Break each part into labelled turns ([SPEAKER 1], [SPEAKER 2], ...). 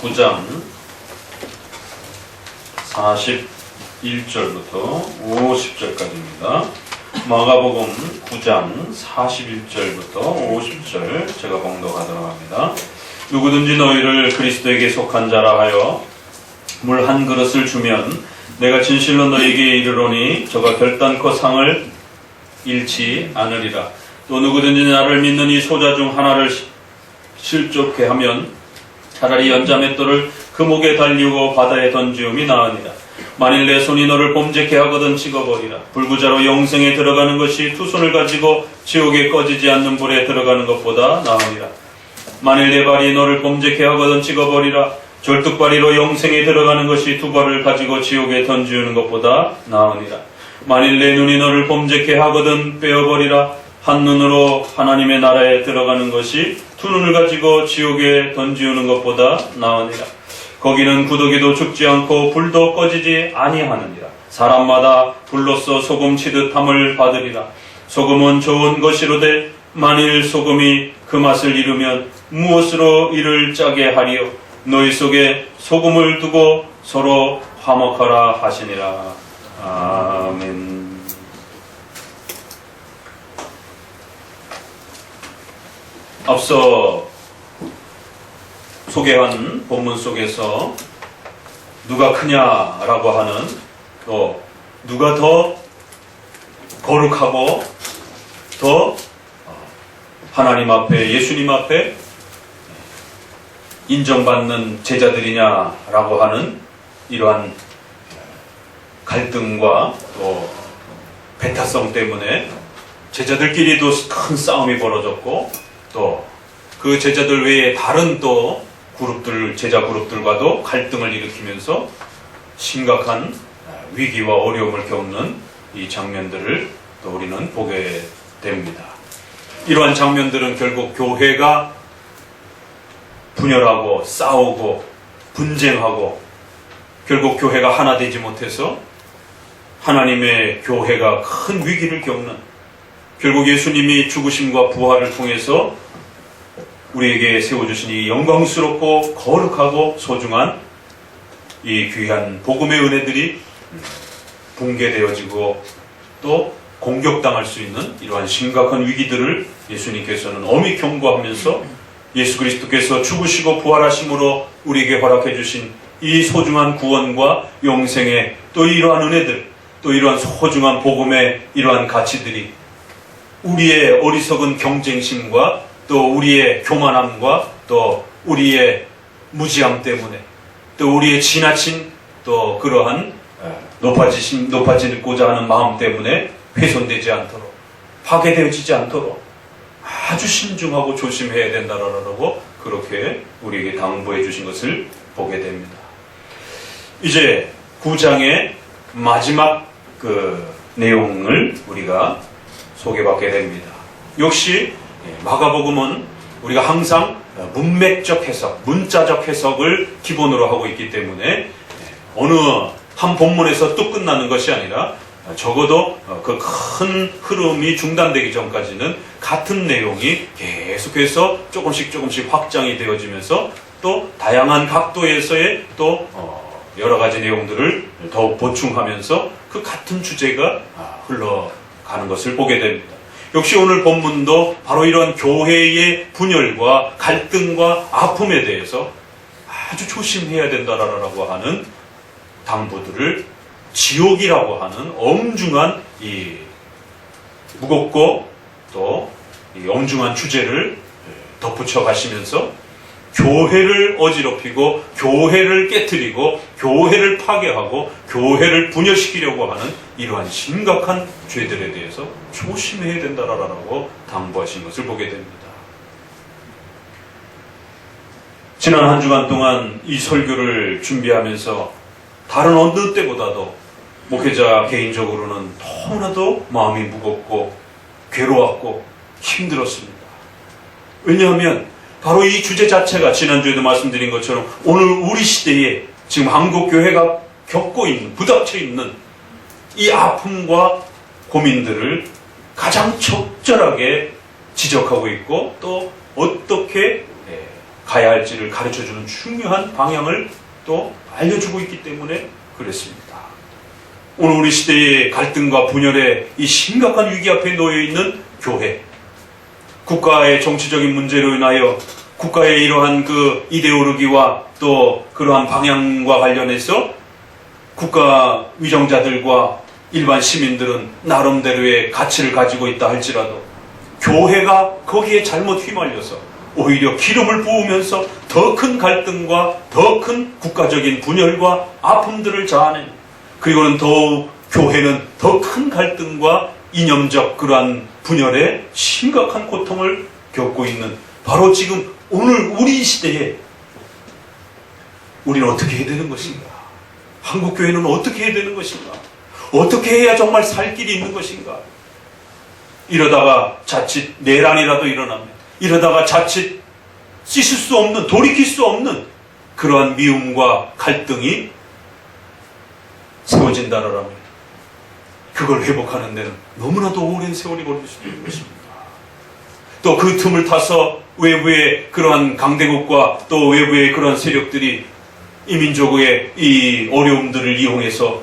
[SPEAKER 1] 9장 41절부터 50절까지입니다. 마가복음 9장 41절부터 50절 제가 봉독하도록 합니다. 누구든지 너희를 그리스도에게 속한 자라 하여 물 한 그릇을 주면 내가 진실로 너희에게 이르노니 저가 결단코 상을 잃지 않으리라. 또 누구든지 나를 믿는 이 소자 중 하나를 실족해 하면 차라리 연자맷돌을 그 목에 달리고 바다에 던지움이 나으니라. 만일 내 손이 너를 범죄케 하거든 찍어버리라. 불구자로 영생에 들어가는 것이 두 손을 가지고 지옥에 꺼지지 않는 불에 들어가는 것보다 나으니라. 만일 내 발이 너를 범죄케 하거든 찍어버리라. 절뚝발이로 영생에 들어가는 것이 두 발을 가지고 지옥에 던지우는 것보다 나으니라. 만일 내 눈이 너를 범죄케 하거든 빼어버리라. 한 눈으로 하나님의 나라에 들어가는 것이 두 눈을 가지고 지옥에 던지우는 것보다 나으니라. 거기는 구더기도 죽지 않고 불도 꺼지지 아니하느니라. 사람마다 불로써 소금 치듯 함을 받으리라. 소금은 좋은 것이로되 만일 소금이 그 맛을 잃으면 무엇으로 이를 짜게 하리요. 너희 속에 소금을 두고 서로 화목하라 하시니라. 아멘. 앞서 소개한 본문 속에서 누가 크냐라고 하는, 또 누가 더 거룩하고 더 하나님 앞에, 예수님 앞에 인정받는 제자들이냐라고 하는 이러한 갈등과 또 배타성 때문에 제자들끼리도 큰 싸움이 벌어졌고, 또 그 제자들 외에 다른 또 그룹들, 제자 그룹들과도 갈등을 일으키면서 심각한 위기와 어려움을 겪는 이 장면들을 또 우리는 보게 됩니다. 이러한 장면들은 결국 교회가 분열하고 싸우고 분쟁하고 결국 교회가 하나 되지 못해서 하나님의 교회가 큰 위기를 겪는, 결국 예수님이 죽으심과 부활을 통해서 우리에게 세워주신 이 영광스럽고 거룩하고 소중한 이 귀한 복음의 은혜들이 붕괴되어지고 또 공격당할 수 있는 이러한 심각한 위기들을 예수님께서는 엄히 경고하면서 예수 그리스도께서 죽으시고 부활하심으로 우리에게 허락해 주신 이 소중한 구원과 영생의 또 이러한 은혜들, 또 이러한 소중한 복음의 이러한 가치들이 우리의 어리석은 경쟁심과 또 우리의 교만함과 또 우리의 무지함 때문에 또 우리의 지나친 또 그러한 높아지고자 하는 마음 때문에 훼손되지 않도록, 파괴되어지지 않도록 아주 신중하고 조심해야 된다라고 그렇게 우리에게 당부해 주신 것을 보게 됩니다. 이제 9장의 마지막 그 내용을 우리가 소개받게 됩니다. 역시 마가복음은 우리가 항상 문맥적 해석, 문자적 해석을 기본으로 하고 있기 때문에 어느 한 본문에서 뚝 끝나는 것이 아니라 적어도 그 큰 흐름이 중단되기 전까지는 같은 내용이 계속해서 조금씩 확장이 되어지면서 또 다양한 각도에서의 또 여러 가지 내용들을 더욱 보충하면서 그 같은 주제가 흘러가는 것을 보게 됩니다. 역시 오늘 본문도 바로 이런 교회의 분열과 갈등과 아픔에 대해서 아주 조심해야 된다라고 하는 당부들을 지옥이라고 하는 엄중한 이 무겁고 또 이 엄중한 주제를 덧붙여 가시면서 교회를 어지럽히고 교회를 깨트리고 교회를 파괴하고 교회를 분열시키려고 하는 이러한 심각한 죄들에 대해서 조심해야 된다라고 당부하신 것을 보게 됩니다. 지난 한 주간 동안 이 설교를 준비하면서 다른 어느 때보다도 목회자 개인적으로는 너무나도 마음이 무겁고 괴로웠고 힘들었습니다. 왜냐하면 바로 이 주제 자체가 지난주에도 말씀드린 것처럼 오늘 우리 시대에 지금 한국교회가 겪고 있는, 부닥쳐 있는 이 아픔과 고민들을 가장 적절하게 지적하고 있고 또 어떻게 가야 할지를 가르쳐주는 중요한 방향을 또 알려주고 있기 때문에 그랬습니다. 오늘 우리 시대의 갈등과 분열의 이 심각한 위기 앞에 놓여있는 교회, 국가의 정치적인 문제로 인하여 국가의 이러한 그 이데올로기와 또 그러한 방향과 관련해서 국가 위정자들과 일반 시민들은 나름대로의 가치를 가지고 있다 할지라도 교회가 거기에 잘못 휘말려서 오히려 기름을 부으면서 더 큰 갈등과 더 큰 국가적인 분열과 아픔들을 자아내는, 그리고는 더욱 교회는 더 큰 갈등과 이념적 그러한 분열에 심각한 고통을 겪고 있는, 바로 지금 오늘 우리 시대에 우리는 어떻게 해야 되는 것인가? 한국교회는 어떻게 해야 되는 것인가? 어떻게 해야 정말 살 길이 있는 것인가? 이러다가 자칫 내란이라도 일어나면, 이러다가 자칫 씻을 수 없는, 돌이킬 수 없는 그러한 미움과 갈등이 세워진다라면 그걸 회복하는 데는 너무나도 오랜 세월이 걸릴 수도 있는 것입니다. 또 그 틈을 타서 외부의 그러한 강대국과 또 외부의 그러한 세력들이 이민족의 이 어려움들을 이용해서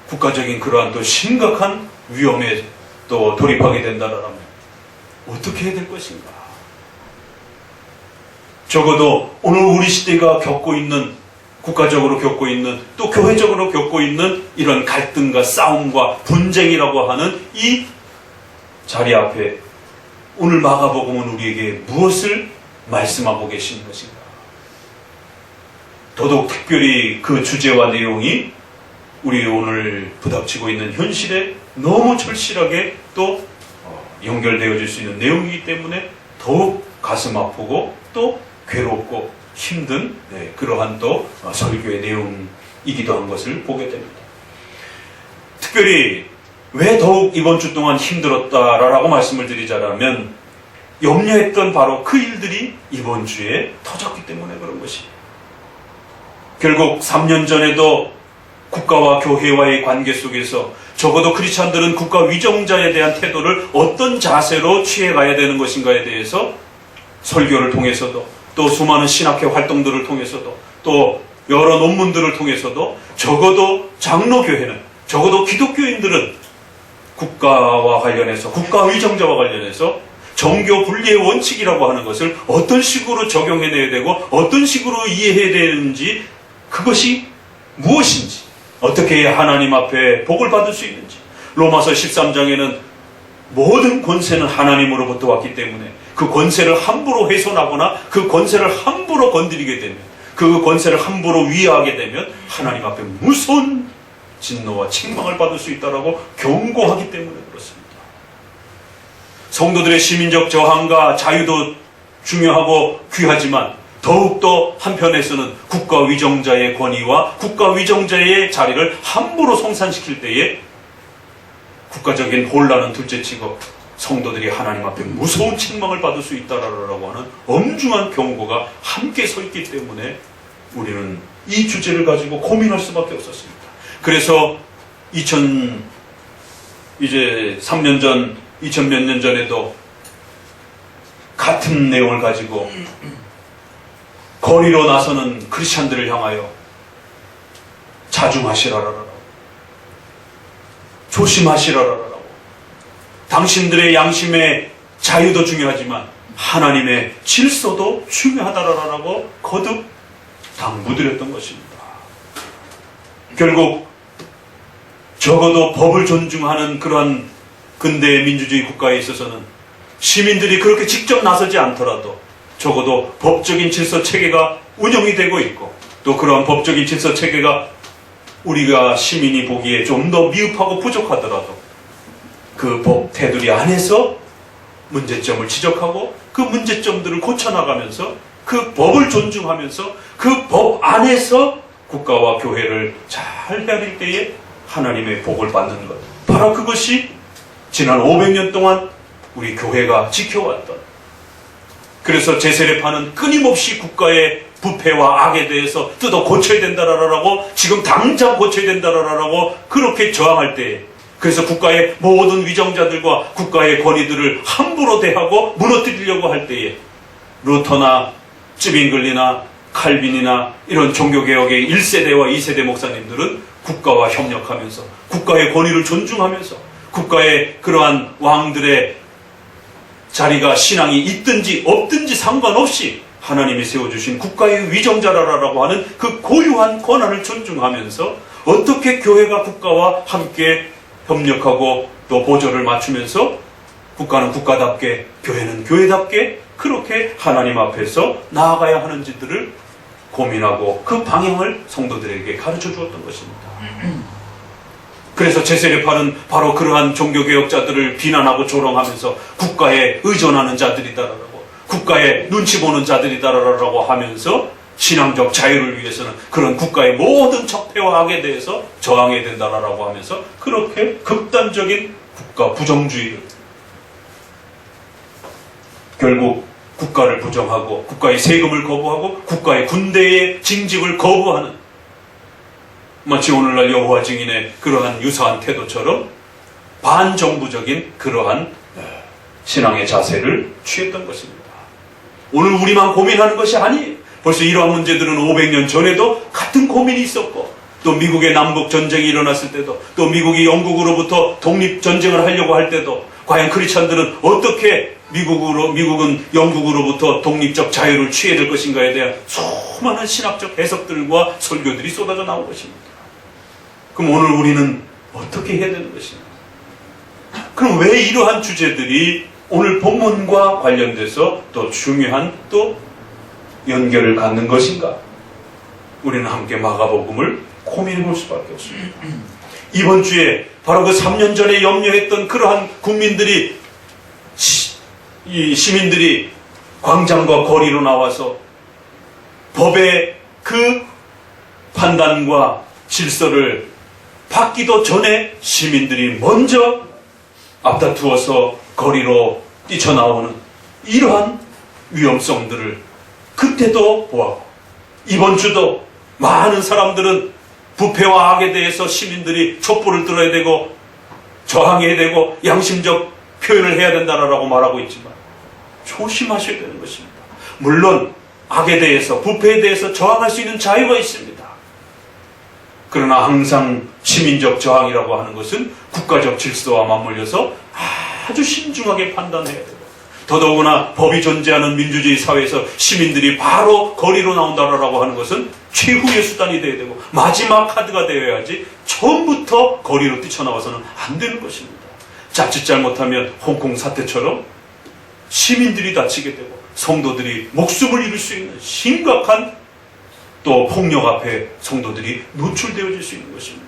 [SPEAKER 1] 국가적인 그러한 또 심각한 위험에 또 돌입하게 된다라면 어떻게 해야 될 것인가? 적어도 오늘 우리 시대가 겪고 있는, 국가적으로 겪고 있는, 또 교회적으로 겪고 있는 이런 갈등과 싸움과 분쟁이라고 하는 이 자리 앞에 오늘 마가복음은 우리에게 무엇을 말씀하고 계시는 것인가? 더더욱 특별히 그 주제와 내용이 우리 오늘 부닥치고 있는 현실에 너무 절실하게 또 연결되어질 수 있는 내용이기 때문에 더욱 가슴 아프고 또 괴롭고 힘든 그러한 또 설교의 내용이기도 한 것을 보게 됩니다. 특별히 왜 더욱 이번 주 동안 힘들었다라고 말씀을 드리자면 염려했던 바로 그 일들이 이번 주에 터졌기 때문에 그런 것입니다. 결국 3년 전에도 국가와 교회와의 관계 속에서 적어도 크리스찬들은 국가 위정자에 대한 태도를 어떤 자세로 취해가야 되는 것인가에 대해서 설교를 통해서도 또 수많은 신학회 활동들을 통해서도 또 여러 논문들을 통해서도 적어도 장로교회는, 적어도 기독교인들은 국가와 관련해서, 국가 위정자와 관련해서 정교 분리의 원칙이라고 하는 것을 어떤 식으로 적용해내야 되고 어떤 식으로 이해해야 되는지, 그것이 무엇인지, 어떻게 해야 하나님 앞에 복을 받을 수 있는지. 로마서 13장에는 모든 권세는 하나님으로부터 왔기 때문에 그 권세를 함부로 훼손하거나 그 권세를 함부로 건드리게 되면, 그 권세를 함부로 위하게 되면 하나님 앞에 무서운 진노와 책망을 받을 수 있다라고 경고하기 때문에 그렇습니다. 성도들의 시민적 저항과 자유도 중요하고 귀하지만 더욱더 한편에서는 국가 위정자의 권위와 국가 위정자의 자리를 함부로 송산시킬 때에 국가적인 혼란은 둘째치고 성도들이 하나님 앞에 무서운 책망을 받을 수 있다라고 하는 엄중한 경고가 함께 서 있기 때문에 우리는 이 주제를 가지고 고민할 수밖에 없었습니다. 그래서 3년 전, 2000 몇 년 전에도 같은 내용을 가지고 거리로 나서는 크리스찬들을 향하여 자중하시라라라고, 조심하시라라라고, 당신들의 양심의 자유도 중요하지만 하나님의 질서도 중요하다라라고 거듭 당부드렸던 것입니다. 결국 적어도 법을 존중하는 그러한 근대의 민주주의 국가에 있어서는 시민들이 그렇게 직접 나서지 않더라도 적어도 법적인 질서 체계가 운영이 되고 있고, 또 그러한 법적인 질서 체계가 우리가 시민이 보기에 좀 더 미흡하고 부족하더라도 그 법 테두리 안에서 문제점을 지적하고 그 문제점들을 고쳐나가면서 그 법을 존중하면서 그 법 안에서 국가와 교회를 잘 헤아릴 때에 하나님의 복을 받는 것, 바로 그것이 지난 500년 동안 우리 교회가 지켜왔던, 그래서 제세례파는 끊임없이 국가의 부패와 악에 대해서 뜯어 고쳐야 된다라고, 지금 당장 고쳐야 된다라고 그렇게 저항할 때에, 그래서 국가의 모든 위정자들과 국가의 권위들을 함부로 대하고 무너뜨리려고 할 때에 루터나 쯔빙글리나 칼빈이나 이런 종교개혁의 1세대와 2세대 목사님들은 국가와 협력하면서 국가의 권위를 존중하면서 국가의 그러한 왕들의 자리가 신앙이 있든지 없든지 상관없이 하나님이 세워주신 국가의 위정자라고 하는 그 고유한 권한을 존중하면서 어떻게 교회가 국가와 함께 협력하고 또 보조를 맞추면서 국가는 국가답게 교회는 교회답게 그렇게 하나님 앞에서 나아가야 하는지들을 고민하고 그 방향을 성도들에게 가르쳐 주었던 것입니다. 그래서 제세례파는 바로 그러한 종교개혁자들을 비난하고 조롱하면서 국가에 의존하는 자들이다라고 국가에 눈치 보는 자들이다라고 하면서 신앙적 자유를 위해서는 그런 국가의 모든 적폐와 악에 대해서 저항해야 된다라고 하면서 그렇게 극단적인 국가 부정주의를 결국 국가를 부정하고 국가의 세금을 거부하고 국가의 군대의 징집을 거부하는 마치 오늘날 여호와 증인의 그러한 유사한 태도처럼 반정부적인 그러한 신앙의 자세를 취했던 것입니다. 오늘 우리만 고민하는 것이 아니에요. 벌써 이러한 문제들은 500년 전에도 같은 고민이 있었고 또 미국의 남북 전쟁이 일어났을 때도 또 미국이 영국으로부터 독립전쟁을 하려고 할 때도 과연 크리스찬들은 어떻게 미국은 영국으로부터 독립적 자유를 취해야 될 것인가에 대한 수많은 신학적 해석들과 설교들이 쏟아져 나온 것입니다. 그럼 오늘 우리는 어떻게 해야 되는 것인가? 그럼 왜 이러한 주제들이 오늘 본문과 관련돼서 또 중요한 또 연결을 갖는 것인가? 우리는 함께 마가복음을 고민해 볼 수밖에 없습니다. 이번 주에 바로 그 3년 전에 염려했던 그러한 국민들이 이 시민들이 광장과 거리로 나와서 법의 그 판단과 질서를 받기도 전에 시민들이 먼저 앞다투어서 거리로 뛰쳐나오는 이러한 위험성들을 그때도 보았고 이번 주도 많은 사람들은 부패와 악에 대해서 시민들이 촛불을 들어야 되고 저항해야 되고 양심적 표현을 해야 된다라고 말하고 있지만 조심하셔야 되는 것입니다. 물론 악에 대해서 부패에 대해서 저항할 수 있는 자유가 있습니다. 그러나 항상 시민적 저항이라고 하는 것은 국가적 질서와 맞물려서 아주 신중하게 판단해야 되고 더더구나 법이 존재하는 민주주의 사회에서 시민들이 바로 거리로 나온다라고 하는 것은 최후의 수단이 되어야 되고 마지막 카드가 되어야지 처음부터 거리로 뛰쳐나와서는 안 되는 것입니다. 자칫 잘못하면 홍콩 사태처럼 시민들이 다치게 되고 성도들이 목숨을 잃을 수 있는 심각한 또 폭력 앞에 성도들이 노출되어질 수 있는 것입니다.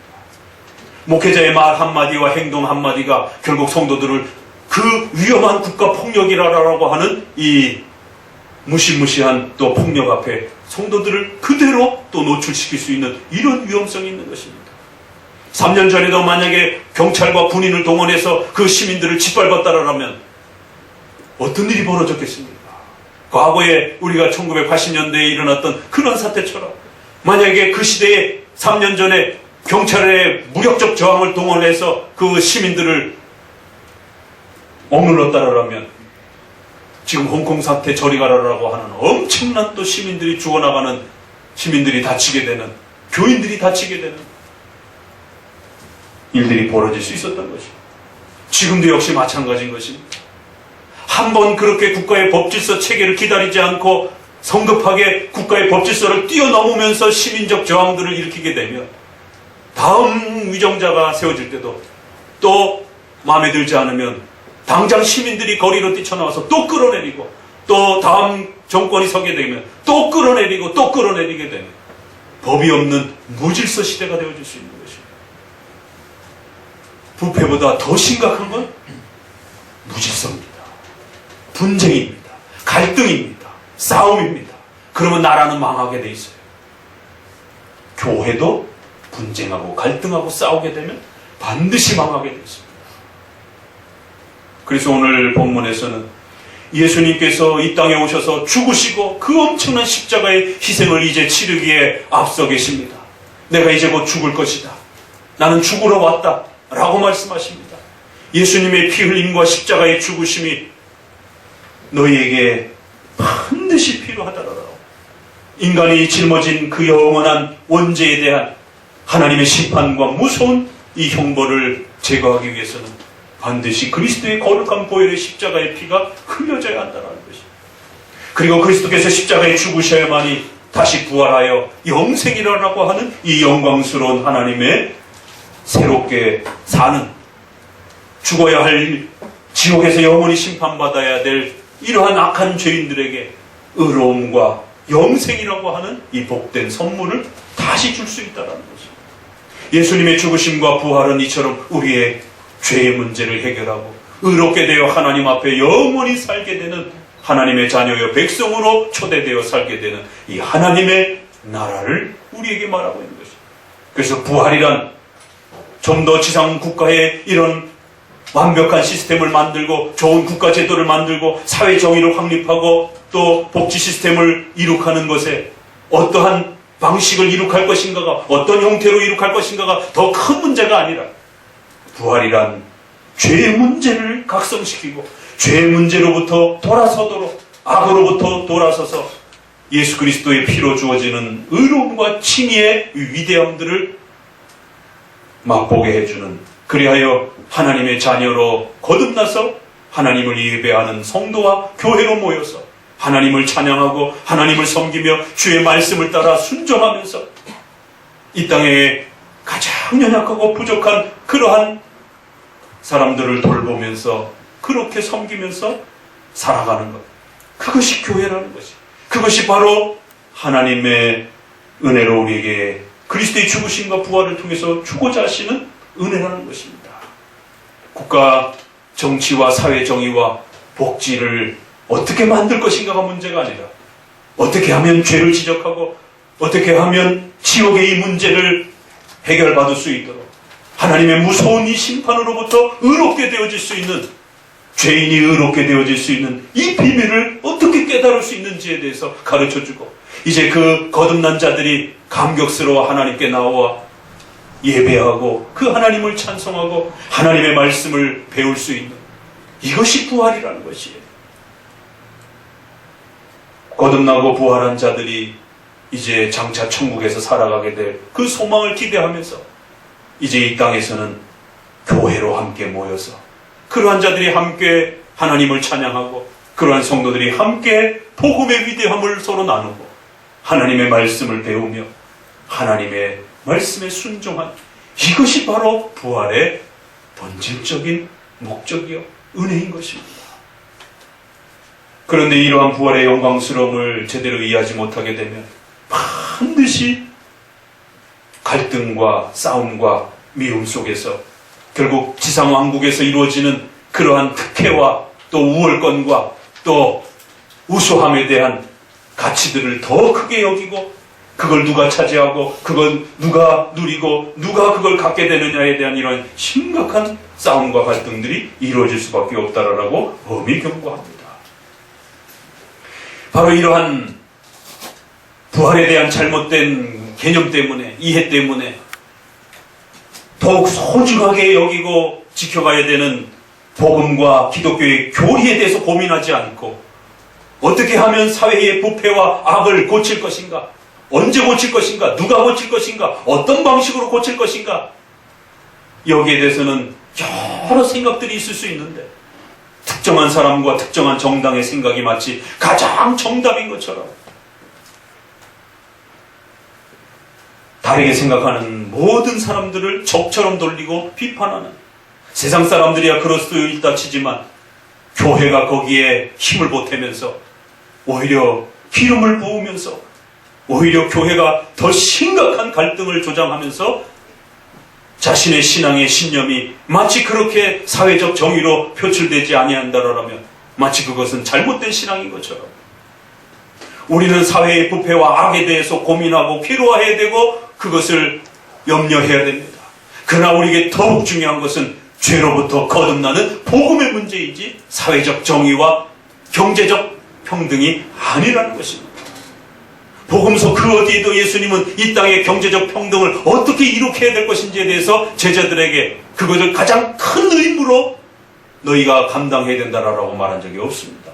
[SPEAKER 1] 목회자의 말 한마디와 행동 한마디가 결국 성도들을 그 위험한 국가 폭력이라고 하는 이 무시무시한 또 폭력 앞에 성도들을 그대로 또 노출시킬 수 있는 이런 위험성이 있는 것입니다. 3년 전에도 만약에 경찰과 군인을 동원해서 그 시민들을 짓밟았다라면 어떤 일이 벌어졌겠습니까? 과거에 우리가 1980년대에 일어났던 그런 사태처럼 만약에 그 시대에 3년 전에 경찰의 무력적 저항을 동원해서 그 시민들을 억눌렀다라면 지금 홍콩 사태 저리 가라라고 하는 엄청난 또 시민들이 죽어나가는 시민들이 다치게 되는 교인들이 다치게 되는 일들이 벌어질 수 있었던 것입니다. 지금도 역시 마찬가지인 것입니다. 한번 그렇게 국가의 법질서 체계를 기다리지 않고 성급하게 국가의 법질서를 뛰어넘으면서 시민적 저항들을 일으키게 되면 다음 위정자가 세워질 때도 또 마음에 들지 않으면 당장 시민들이 거리로 뛰쳐나와서 또 끌어내리고 또 다음 정권이 서게 되면 또 끌어내리고 또 끌어내리게 되는 법이 없는 무질서 시대가 되어질 수 있는 것입니다. 부패보다 더 심각한 건 무질서입니다. 분쟁입니다. 갈등입니다. 싸움입니다. 그러면 나라는 망하게 돼 있어요. 교회도 분쟁하고 갈등하고 싸우게 되면 반드시 망하게 돼 있습니다. 그래서 오늘 본문에서는 예수님께서 이 땅에 오셔서 죽으시고 그 엄청난 십자가의 희생을 이제 치르기에 앞서 계십니다. 내가 이제 곧 죽을 것이다. 나는 죽으러 왔다. 라고 말씀하십니다. 예수님의 피 흘림과 십자가의 죽으심이 너희에게 큰 반드시 필요하다라고. 인간이 짊어진 그 영원한 원죄에 대한 하나님의 심판과 무서운 이 형벌을 제거하기 위해서는 반드시 그리스도의 거룩한 보혈의 십자가의 피가 흘려져야 한다는 것이. 그리고 그리스도께서 십자가에 죽으셔야만이 다시 부활하여 영생이라고 하는 이 영광스러운 하나님의 새롭게 사는, 죽어야 할 지옥에서 영원히 심판받아야 될 이러한 악한 죄인들에게 의로움과 영생이라고 하는 이 복된 선물을 다시 줄 수 있다는 것입니다. 예수님의 죽으심과 부활은 이처럼 우리의 죄의 문제를 해결하고 의롭게 되어 하나님 앞에 영원히 살게 되는 하나님의 자녀여 백성으로 초대되어 살게 되는 이 하나님의 나라를 우리에게 말하고 있는 것입니다. 그래서 부활이란 좀 더 지상 국가에 이런 완벽한 시스템을 만들고 좋은 국가 제도를 만들고 사회 정의를 확립하고 또 복지 시스템을 이룩하는 것에 어떠한 방식을 이룩할 것인가가, 어떤 형태로 이룩할 것인가가 더 큰 문제가 아니라, 부활이란 죄의 문제를 각성시키고 죄의 문제로부터 돌아서도록, 악으로부터 돌아서서 예수 그리스도의 피로 주어지는 의로움과 칭의의 위대함들을 맛보게 해주는, 그리하여 하나님의 자녀로 거듭나서 하나님을 예배하는 성도와 교회로 모여서 하나님을 찬양하고 하나님을 섬기며 주의 말씀을 따라 순종하면서 이 땅에 가장 연약하고 부족한 그러한 사람들을 돌보면서 그렇게 섬기면서 살아가는 것, 그것이 교회라는 것이, 그것이 바로 하나님의 은혜로 우리에게 그리스도의 죽으심과 부활을 통해서 주고자 하시는 은혜라는 것입니다. 국가 정치와 사회 정의와 복지를 어떻게 만들 것인가가 문제가 아니라 어떻게 하면 죄를 지적하고 어떻게 하면 지옥의 이 문제를 해결받을 수 있도록 하나님의 무서운 이 심판으로부터 의롭게 되어질 수 있는, 죄인이 의롭게 되어질 수 있는 이 비밀을 어떻게 깨달을 수 있는지에 대해서 가르쳐주고, 이제 그 거듭난 자들이 감격스러워 하나님께 나와 예배하고 그 하나님을 찬송하고 하나님의 말씀을 배울 수 있는, 이것이 부활이라는 것이에요. 거듭나고 부활한 자들이 이제 장차 천국에서 살아가게 될 그 소망을 기대하면서 이제 이 땅에서는 교회로 함께 모여서 그러한 자들이 함께 하나님을 찬양하고 그러한 성도들이 함께 복음의 위대함을 서로 나누고 하나님의 말씀을 배우며 하나님의 말씀에 순종한, 이것이 바로 부활의 본질적인 목적이요 은혜인 것입니다. 그런데 이러한 부활의 영광스러움을 제대로 이해하지 못하게 되면 반드시 갈등과 싸움과 미움 속에서 결국 지상왕국에서 이루어지는 그러한 특혜와 또 우월권과 또 우수함에 대한 가치들을 더 크게 여기고 그걸 누가 차지하고 그걸 누가 누리고 누가 그걸 갖게 되느냐에 대한 이런 심각한 싸움과 갈등들이 이루어질 수밖에 없다라고 엄히 경고합니다. 바로 이러한 부활에 대한 잘못된 개념 때문에, 이해 때문에 더욱 소중하게 여기고 지켜가야 되는 복음과 기독교의 교리에 대해서 고민하지 않고 어떻게 하면 사회의 부패와 악을 고칠 것인가, 언제 고칠 것인가, 누가 고칠 것인가, 어떤 방식으로 고칠 것인가, 여기에 대해서는 여러 생각들이 있을 수 있는데 특정한 사람과 특정한 정당의 생각이 마치 가장 정답인 것처럼 다르게 생각하는 모든 사람들을 적처럼 돌리고 비판하는, 세상 사람들이야 그럴 수 있다 치지만 교회가 거기에 힘을 보태면서 오히려 기름을 부으면서 오히려 교회가 더 심각한 갈등을 조장하면서 자신의 신앙의 신념이 마치 그렇게 사회적 정의로 표출되지 아니한다라면 마치 그것은 잘못된 신앙인 것처럼, 우리는 사회의 부패와 악에 대해서 고민하고 필요해야 되고 그것을 염려해야 됩니다. 그러나 우리에게 더욱 중요한 것은 죄로부터 거듭나는 복음의 문제이지 사회적 정의와 경제적 평등이 아니라는 것입니다. 복음서 그 어디에도 예수님은 이 땅의 경제적 평등을 어떻게 이룩해야 될 것인지에 대해서 제자들에게 그것을 가장 큰 의무로 너희가 감당해야 된다라고 말한 적이 없습니다.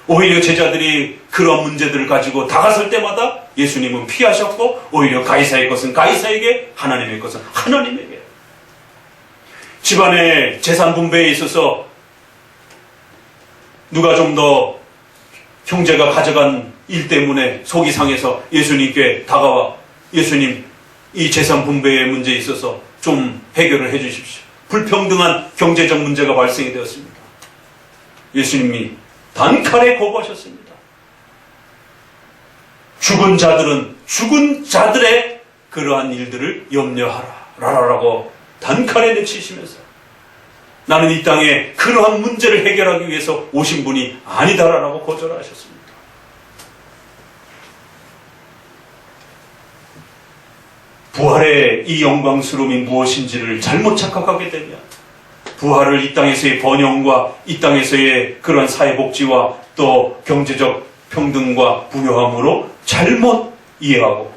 [SPEAKER 1] 오히려 제자들이 그런 문제들을 가지고 다가설 때마다 예수님은 피하셨고, 오히려 가이사의 것은 가이사에게, 하나님의 것은 하나님에게. 집안의 재산 분배에 있어서 누가 좀 더 형제가 가져간 일 때문에 속이 상해서 예수님께 다가와, 예수님, 이 재산 분배의 문제에 있어서 좀 해결을 해 주십시오. 불평등한 경제적 문제가 발생이 되었습니다. 예수님이 단칼에 거부하셨습니다. 죽은 자들은 죽은 자들의 그러한 일들을 염려하라 라라라고 단칼에 내치시면서, 나는 이 땅에 그러한 문제를 해결하기 위해서 오신 분이 아니다라고 거절하셨습니다. 부활의 이 영광스러움이 무엇인지를 잘못 착각하게 되면, 부활을 이 땅에서의 번영과 이 땅에서의 그러한 사회복지와 또 경제적 평등과 부유함으로 잘못 이해하고,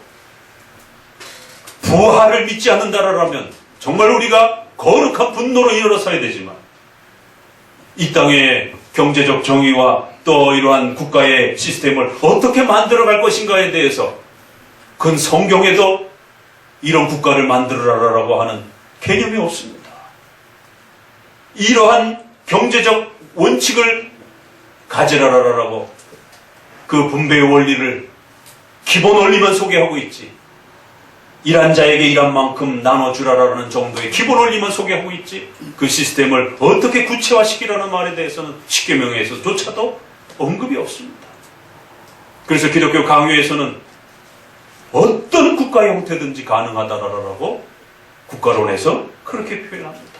[SPEAKER 1] 부활을 믿지 않는다라면 정말 우리가 거룩한 분노로 일어서야 되지만, 이 땅의 경제적 정의와 또 이러한 국가의 시스템을 어떻게 만들어갈 것인가에 대해서, 그건 성경에도 이런 국가를 만들어라라고 하는 개념이 없습니다. 이러한 경제적 원칙을 가지라라라고 그 분배의 원리를, 기본 원리만 소개하고 있지, 일한 자에게 일한 만큼 나눠주라라는 정도의 기본 원리만 소개하고 있지, 그 시스템을 어떻게 구체화시키라는 말에 대해서는 십계명에서조차도 언급이 없습니다. 그래서 기독교 강요에서는 어떤 국가 형태든지 가능하다라고 국가론에서 그렇게 표현합니다.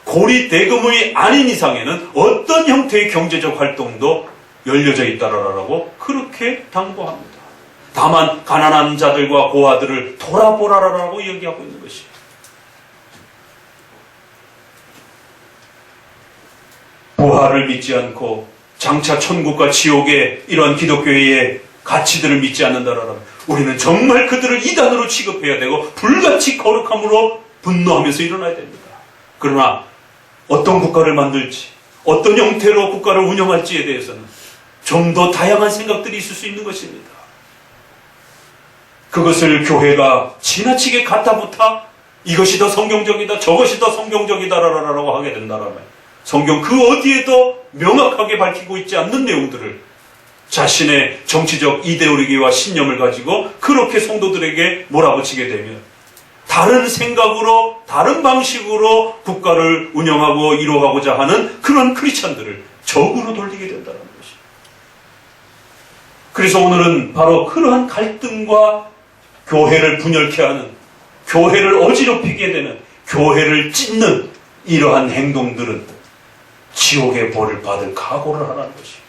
[SPEAKER 1] 고리대금이 아닌 이상에는 어떤 형태의 경제적 활동도 열려져 있다라고 그렇게 당부합니다. 다만 가난한 자들과 고아들을 돌아보라라고 얘기하고 있는 것이에요. 부활을 믿지 않고 장차 천국과 지옥의 이런 기독교의 가치들을 믿지 않는다라면 우리는 정말 그들을 이단으로 취급해야 되고 불같이 거룩함으로 분노하면서 일어나야 됩니다. 그러나 어떤 국가를 만들지, 어떤 형태로 국가를 운영할지에 대해서는 좀 더 다양한 생각들이 있을 수 있는 것입니다. 그것을 교회가 지나치게 갖다붙어 이것이 더 성경적이다, 저것이 더 성경적이다라고 하게 된다면, 성경 그 어디에도 명확하게 밝히고 있지 않는 내용들을 자신의 정치적 이데올로기와 신념을 가지고 그렇게 성도들에게 몰아붙이게 되면, 다른 생각으로 다른 방식으로 국가를 운영하고 이루어가고자 하는 그런 크리스찬들을 적으로 돌리게 된다는 것입니다. 그래서 오늘은 바로 그러한 갈등과 교회를 분열케 하는, 교회를 어지럽히게 되는, 교회를 찢는 이러한 행동들은 지옥의 벌을 받을 각오를 하라는 것입니다.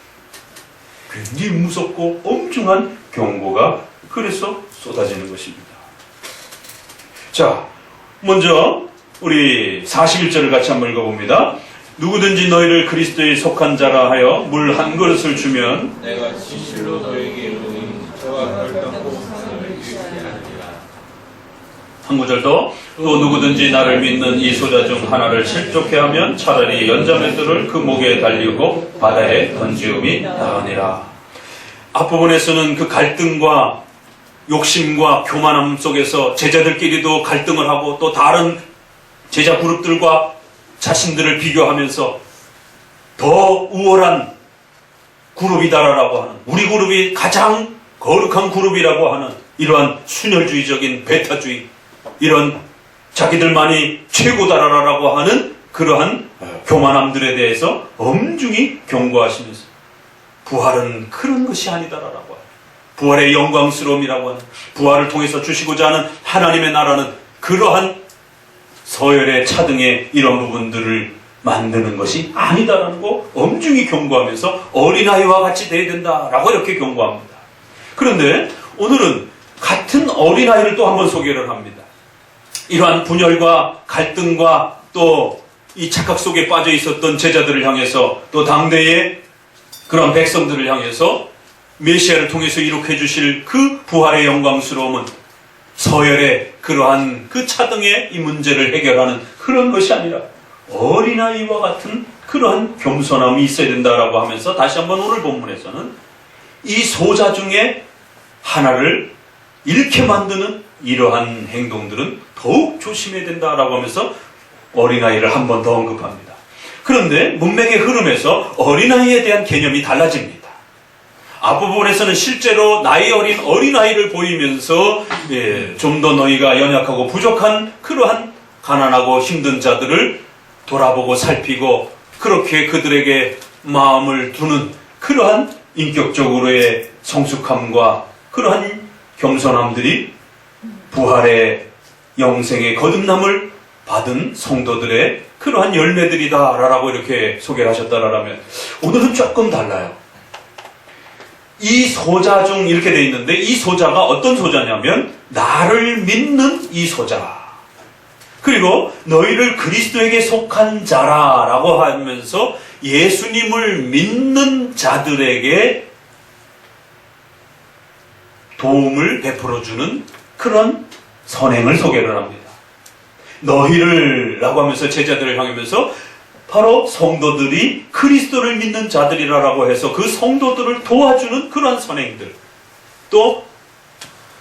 [SPEAKER 1] 굉장히 무섭고 엄중한 경고가 그래서 쏟아지는 것입니다. 자, 먼저 우리 41절을 같이 한번 읽어봅니다. 누구든지 너희를 그리스도에 속한 자라 하여 물 한 그릇을 주면
[SPEAKER 2] 내가 진실로 너에게 이르노니 저와 혈당고 하나를 유익하게 하리라.
[SPEAKER 1] 한 구절 더. 또 누구든지 나를 믿는 이 소자 중 하나를 실족해 하면 차라리 연자맷돌을 그 목에 달리고 바다에 던지음이 나으니라. 앞부분에서는 그 갈등과 욕심과 교만함 속에서 제자들끼리도 갈등을 하고 또 다른 제자 그룹들과 자신들을 비교하면서 더 우월한 그룹이다라고 하는, 우리 그룹이 가장 거룩한 그룹이라고 하는 이러한 순혈주의적인 베타주의, 이런 자기들만이 최고다라고 하는 그러한 교만함들에 대해서 엄중히 경고하시면서 부활은 그런 것이 아니다라고 하는, 부활의 영광스러움이라고 하는, 부활을 통해서 주시고자 하는 하나님의 나라는 그러한 서열의 차등의 이런 부분들을 만드는 것이 아니다라는 거 엄중히 경고하면서 어린아이와 같이 돼야 된다라고 이렇게 경고합니다. 그런데 오늘은 같은 어린아이를 또 한번 소개를 합니다. 이러한 분열과 갈등과 또 이 착각 속에 빠져 있었던 제자들을 향해서, 또 당대의 그런 백성들을 향해서 메시아를 통해서 이룩해 주실 그 부활의 영광스러움은 서열의 그러한 그 차등의 이 문제를 해결하는 그런 것이 아니라 어린아이와 같은 그러한 겸손함이 있어야 된다라고 하면서 다시 한번 오늘 본문에서는 이 소자 중에 하나를 잃게 만드는 이러한 행동들은 더욱 조심해야 된다라고 하면서 어린아이를 한 번 더 언급합니다. 그런데 문맥의 흐름에서 어린아이에 대한 개념이 달라집니다. 앞부분에서는 실제로 나이 어린 어린아이를 보이면서 좀 더 너희가 연약하고 부족한 그러한 가난하고 힘든 자들을 돌아보고 살피고 그렇게 그들에게 마음을 두는 그러한 인격적으로의 성숙함과 그러한 겸손함들이 부활의 영생의 거듭남을 받은 성도들의 그러한 열매들이다라고 이렇게 소개를 하셨다라면 오늘은 조금 달라요. 이 소자 중 이렇게 되어 있는데 이 소자가 어떤 소자냐면 나를 믿는 이 소자 그리고 너희를 그리스도에게 속한 자라라고 하면서 예수님을 믿는 자들에게 도움을 베풀어주는 그런 선행을 소개를 합니다. 너희를 라고 하면서 제자들을 향하면서 바로 성도들이 그리스도를 믿는 자들이라고 해서 그 성도들을 도와주는 그런 선행들 또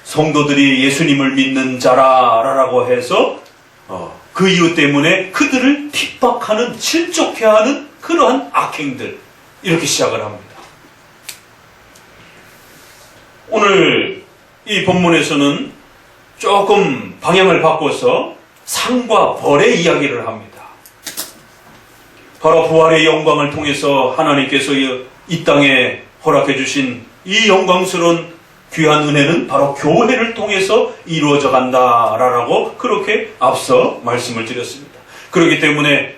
[SPEAKER 1] 성도들이 예수님을 믿는 자라라고 해서 그 이유 때문에 그들을 핍박하는 실족해하는 그러한 악행들 이렇게 시작을 합니다. 오늘 이 본문에서는 조금 방향을 바꿔서 상과 벌의 이야기를 합니다. 바로 부활의 영광을 통해서 하나님께서 이 땅에 허락해 주신 이 영광스러운 귀한 은혜는 바로 교회를 통해서 이루어져 간다라고 그렇게 앞서 말씀을 드렸습니다. 그렇기 때문에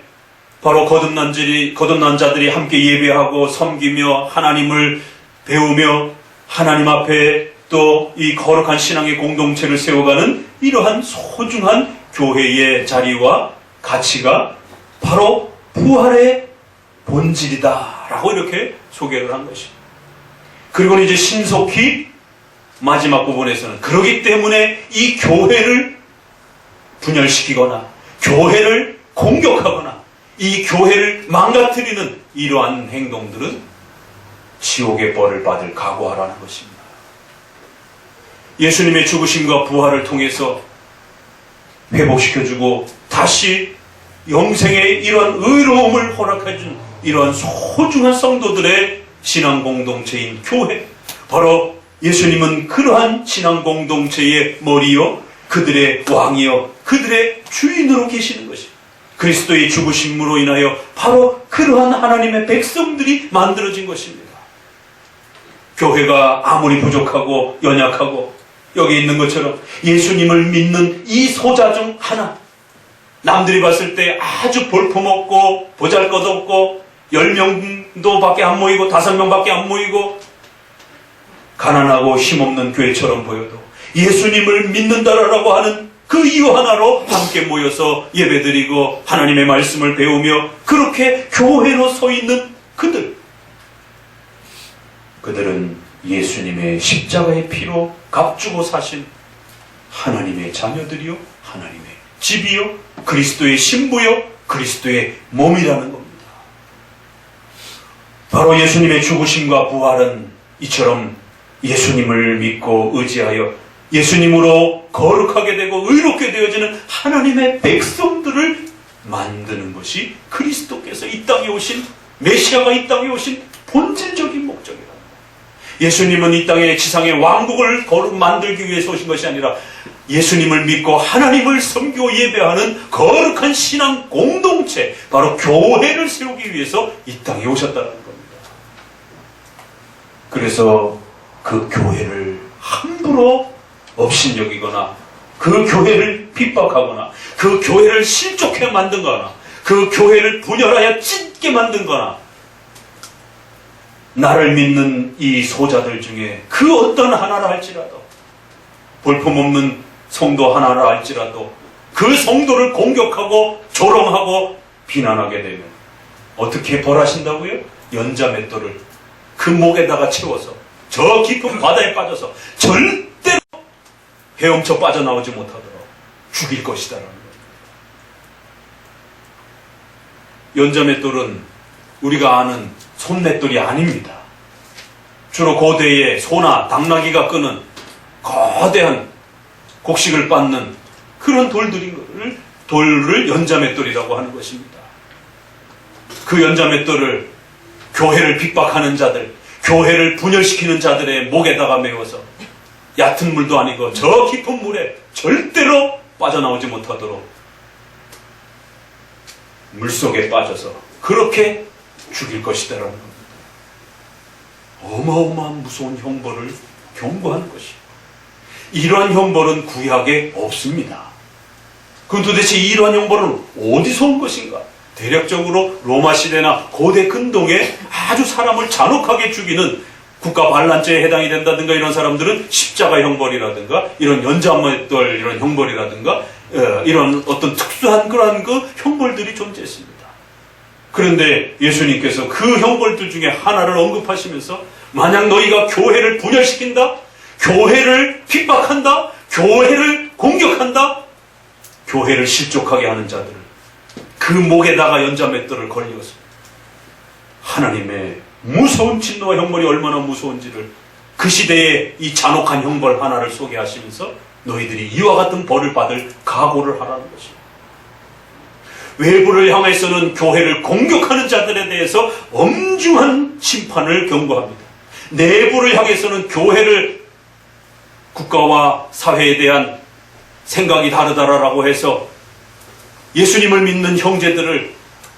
[SPEAKER 1] 바로 거듭난 자들이 함께 예배하고 섬기며 하나님을 배우며 하나님 앞에 또 이 거룩한 신앙의 공동체를 세워가는 이러한 소중한 교회의 자리와 가치가 바로 부활의 본질이다라고 이렇게 소개를 한 것입니다. 그리고 이제 신속히 마지막 부분에서는 그러기 때문에 이 교회를 분열시키거나 교회를 공격하거나 이 교회를 망가뜨리는 이러한 행동들은 지옥의 벌을 받을 각오하라는 것입니다. 예수님의 죽으심과 부활을 통해서 회복시켜주고 다시 영생의 이러한 의로움을 허락해준 이러한 소중한 성도들의 신앙 공동체인 교회 바로 예수님은 그러한 신앙 공동체의 머리요 그들의 왕이요 그들의 주인으로 계시는 것입니다. 그리스도의 죽으심으로 인하여 바로 그러한 하나님의 백성들이 만들어진 것입니다. 교회가 아무리 부족하고 연약하고 여기 있는 것처럼 예수님을 믿는 이 소자 중 하나 남들이 봤을 때 아주 볼품없고 보잘것없고 10명도 밖에 안 모이고 5명밖에 안 모이고 가난하고 힘없는 교회처럼 보여도 예수님을 믿는다라고 하는 그 이유 하나로 함께 모여서 예배드리고 하나님의 말씀을 배우며 그렇게 교회로 서 있는 그들은 예수님의 십자가의 피로 값주고 사신 하나님의 자녀들이요 하나님의 집이요 그리스도의 신부요 그리스도의 몸이라는 겁니다. 바로 예수님의 죽으심과 부활은 이처럼 예수님을 믿고 의지하여 예수님으로 거룩하게 되고 의롭게 되어지는 하나님의 백성들을 만드는 것이 그리스도께서 이 땅에 오신 메시아가 이 땅에 오신 본질적인 목적이랍니다. 예수님은 이 땅에 지상의 왕국을 거룩 만들기 위해서 오신 것이 아니라 예수님을 믿고 하나님을 섬기고 예배하는 거룩한 신앙 공동체 바로 교회를 세우기 위해서 이 땅에 오셨다는 겁니다. 그래서 그 교회를 함부로 업신여기거나 그 교회를 핍박하거나 그 교회를 실족해 만든거나 그 교회를 분열하여 찢게 만든거나 나를 믿는 이 소자들 중에 그 어떤 하나라 할지라도 볼품없는 성도 하나라 할지라도 그 성도를 공격하고 조롱하고 비난하게 되면 어떻게 벌하신다고요? 연자맷돌을 그 목에다가 채워서 저 깊은 바다에 빠져서 절대로 헤엄쳐 빠져나오지 못하도록 죽일 것이다라는 거예요. 연자맷돌은 우리가 아는 손맷돌이 아닙니다. 주로 고대에 소나 당나귀가 끄는 거대한 곡식을 빻는 그런 돌을 연자맷돌이라고 하는 것입니다. 그 연자맷돌을 교회를 핍박하는 자들, 교회를 분열시키는 자들의 목에다가 메워서 얕은 물도 아니고 저 깊은 물에 절대로 빠져나오지 못하도록 물속에 빠져서 그렇게 죽일 것이다라는 겁니다. 어마어마한 무서운 형벌을 경고하는 것이에요. 이러한 형벌은 구약에 없습니다. 그럼 도대체 이러한 형벌은 어디서 온 것인가? 대략적으로 로마 시대나 고대 근동에 아주 사람을 잔혹하게 죽이는 국가 반란죄에 해당이 된다든가 이런 사람들은 십자가 형벌이라든가 이런 연자맷돌 이런 형벌이라든가 이런 어떤 특수한 그러한 그 형벌들이 존재했습니다. 그런데 예수님께서 그 형벌들 중에 하나를 언급하시면서 만약 너희가 교회를 분열시킨다, 교회를 핍박한다, 교회를 공격한다, 교회를 실족하게 하는 자들을 그 목에다가 연자맷돌을 걸려서 하나님의 무서운 진노와 형벌이 얼마나 무서운지를 그 시대의 이 잔혹한 형벌 하나를 소개하시면서 너희들이 이와 같은 벌을 받을 각오를 하라는 것입니다. 외부를 향해서는 교회를 공격하는 자들에 대해서 엄중한 심판을 경고합니다. 내부를 향해서는 교회를 국가와 사회에 대한 생각이 다르다라고 해서 예수님을 믿는 형제들을,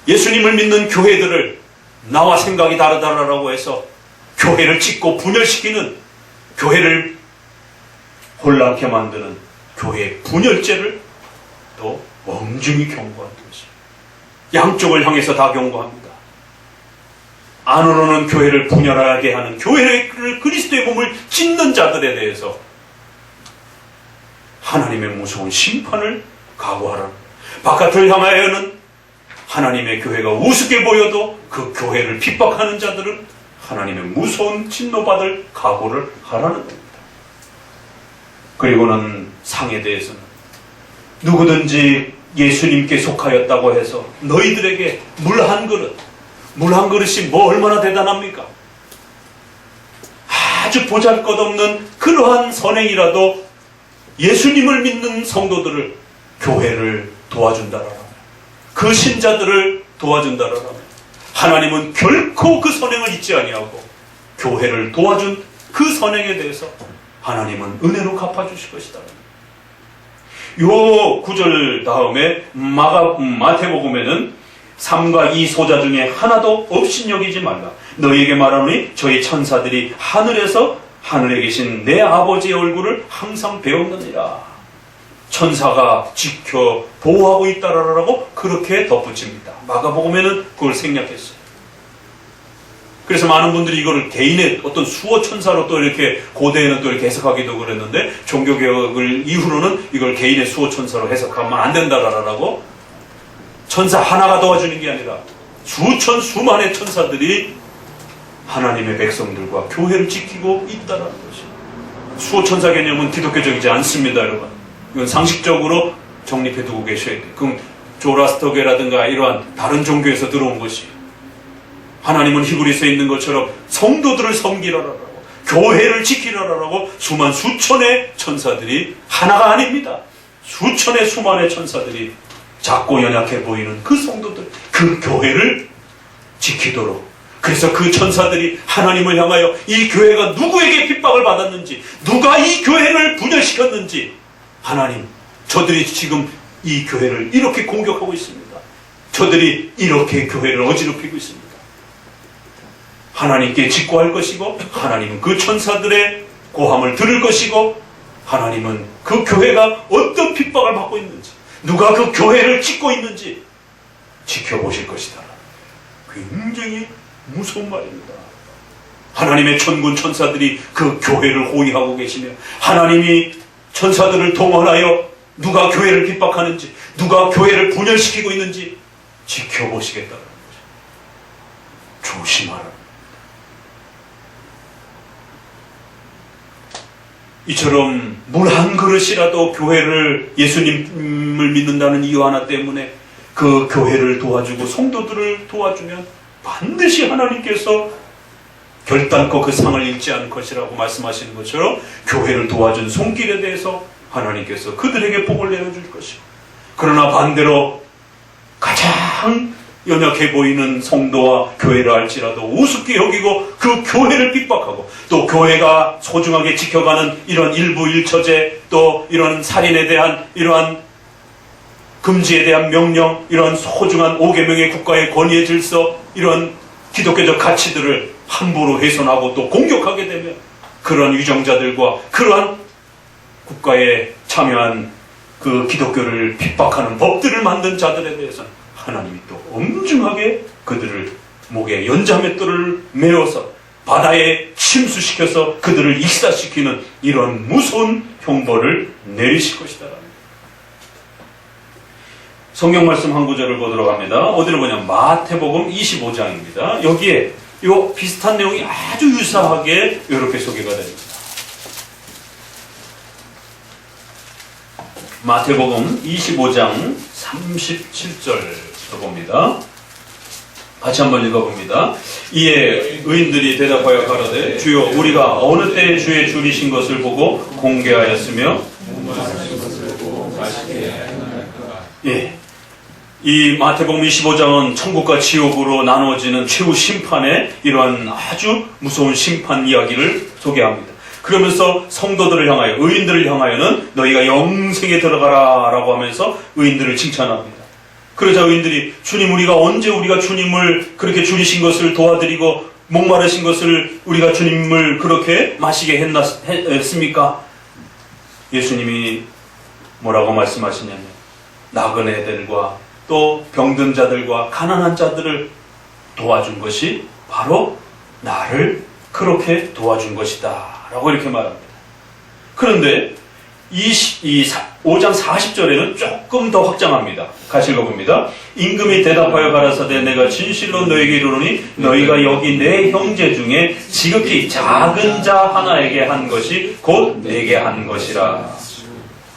[SPEAKER 1] 예수님을 믿는 교회들을 나와 생각이 다르다라고 해서 교회를 찢고 분열시키는, 교회를 혼란케 만드는 교회의 분열죄를 또 엄중히 경고하는 것입니다. 양쪽을 향해서 다 경고합니다. 안으로는 교회를 분열하게 하는, 교회를 그리스도의 몸을 찢는 자들에 대해서 하나님의 무서운 심판을 각오하라. 바깥을 향하여는 하나님의 교회가 우습게 보여도 그 교회를 핍박하는 자들은 하나님의 무서운 진노받을 각오를 하라는 겁니다. 그리고는 상에 대해서는 누구든지 예수님께 속하였다고 해서 너희들에게 물 한 그릇이 뭐 얼마나 대단합니까? 아주 보잘것없는 그러한 선행이라도 예수님을 믿는 성도들을, 교회를 도와준다라면, 그 신자들을 도와준다라면 하나님은 결코 그 선행을 잊지 아니하고 교회를 도와준 그 선행에 대해서 하나님은 은혜로 갚아주실 것이다. 요 구절 다음에 마태복음에는 3과 2 소자 중에 하나도 업신여기지 말라. 너희에게 말하노니 저희 천사들이 하늘에 계신 내 아버지의 얼굴을 항상 배웠느니라. 천사가 지켜 보호하고 있다라고 그렇게 덧붙입니다. 마가복음에는 그걸 생략했어요. 그래서 많은 분들이 이거를 개인의 어떤 수호 천사로 또 이렇게 고대에는 또 이렇게 해석하기도 그랬는데 종교개혁을 이후로는 이걸 개인의 수호 천사로 해석하면 안 된다라고, 천사 하나가 도와주는 게 아니라 수천 수만의 천사들이 하나님의 백성들과 교회를 지키고 있다라는 것이죠. 수호 천사 개념은 기독교적이지 않습니다, 여러분. 이건 상식적으로 정립해두고 계셔야 돼요. 그럼 조라스터계라든가 이러한 다른 종교에서 들어온 것이, 하나님은 히브리서에 있는 것처럼 성도들을 섬기라라고, 교회를 지키라라고 수천의 천사들이 하나가 아닙니다. 수천의 수만의 천사들이 작고 연약해 보이는 그 성도들, 그 교회를 지키도록, 그래서 그 천사들이 하나님을 향하여 이 교회가 누구에게 핍박을 받았는지, 누가 이 교회를 분열시켰는지, 하나님, 저들이 지금 이 교회를 이렇게 공격하고 있습니다. 저들이 이렇게 교회를 어지럽히고 있습니다. 하나님께 직고할 것이고, 하나님은 그 천사들의 고함을 들을 것이고, 하나님은 그 교회가 어떤 핍박을 받고 있는지, 누가 그 교회를 짓고 있는지 지켜보실 것이다. 굉장히 무서운 말입니다. 하나님의 천군 천사들이 그 교회를 호위하고 계시며, 하나님이 천사들을 동원하여 누가 교회를 핍박하는지, 누가 교회를 분열시키고 있는지 지켜보시겠다는 거죠. 조심하라. 이처럼 물 한 그릇이라도 교회를, 예수님을 믿는다는 이유 하나 때문에 그 교회를 도와주고 성도들을 도와주면 반드시 하나님께서 결단코 그 상을 잃지 않을 것이라고 말씀하시는 것처럼 교회를 도와준 손길에 대해서 하나님께서 그들에게 복을 내려줄 것이고, 그러나 반대로 가장 연약해 보이는 성도와 교회를 할지라도 우습게 여기고 그 교회를 핍박하고, 또 교회가 소중하게 지켜가는 이런 일부 일처제, 또 이런 살인에 대한 이러한 금지에 대한 명령, 이런 소중한 5계명의 국가의 권위의 질서, 이런 기독교적 가치들을 함부로 훼손하고 또 공격하게 되면 그러한 유정자들과 그러한 국가에 참여한 그 기독교를 핍박하는 법들을 만든 자들에 대해서는 하나님이 또 엄중하게 그들을 목에 연자맷돌을 메어서 바다에 침수시켜서 그들을 익사시키는 이런 무서운 형벌을 내리실 것이다. 성경 말씀 한 구절을 보도록 합니다. 어디로 보냐면 마태복음 25장입니다. 여기에 이 비슷한 내용이 아주 유사하게 이렇게 소개가 됩니다. 마태복음 25장 37절 봅니다. 같이 한번 읽어봅니다. 이에 의인들이 대답하여 가로되 주여 우리가 어느 때에 주의 줄이신 것을 보고 공개하였으며 예. 이 마태복음 25장은 천국과 지옥으로 나누어지는 최후 심판의 이러한 아주 무서운 심판 이야기를 소개합니다. 그러면서 성도들을 향하여, 의인들을 향하여는 너희가 영생에 들어가라 라고 하면서 의인들을 칭찬합니다. 그러자 의인들이 주님, 우리가 언제 우리가 주님을 그렇게 줄이신 것을 도와드리고 목마르신 것을 우리가 주님을 그렇게 마시게 했습니까? 예수님이 뭐라고 말씀하시냐면 나그네들과 또 병든 자들과 가난한 자들을 도와준 것이 바로 나를 그렇게 도와준 것이다 라고 이렇게 말합니다. 그런데 5장 40절에는 조금 더 확장합니다. 같이 읽어봅니다. 임금이 대답하여 가라사대 내가 진실로 너에게 이르노니 너희가 여기 내 형제 중에 지극히 작은 자 하나에게 한 것이 곧 내게 한 것이라.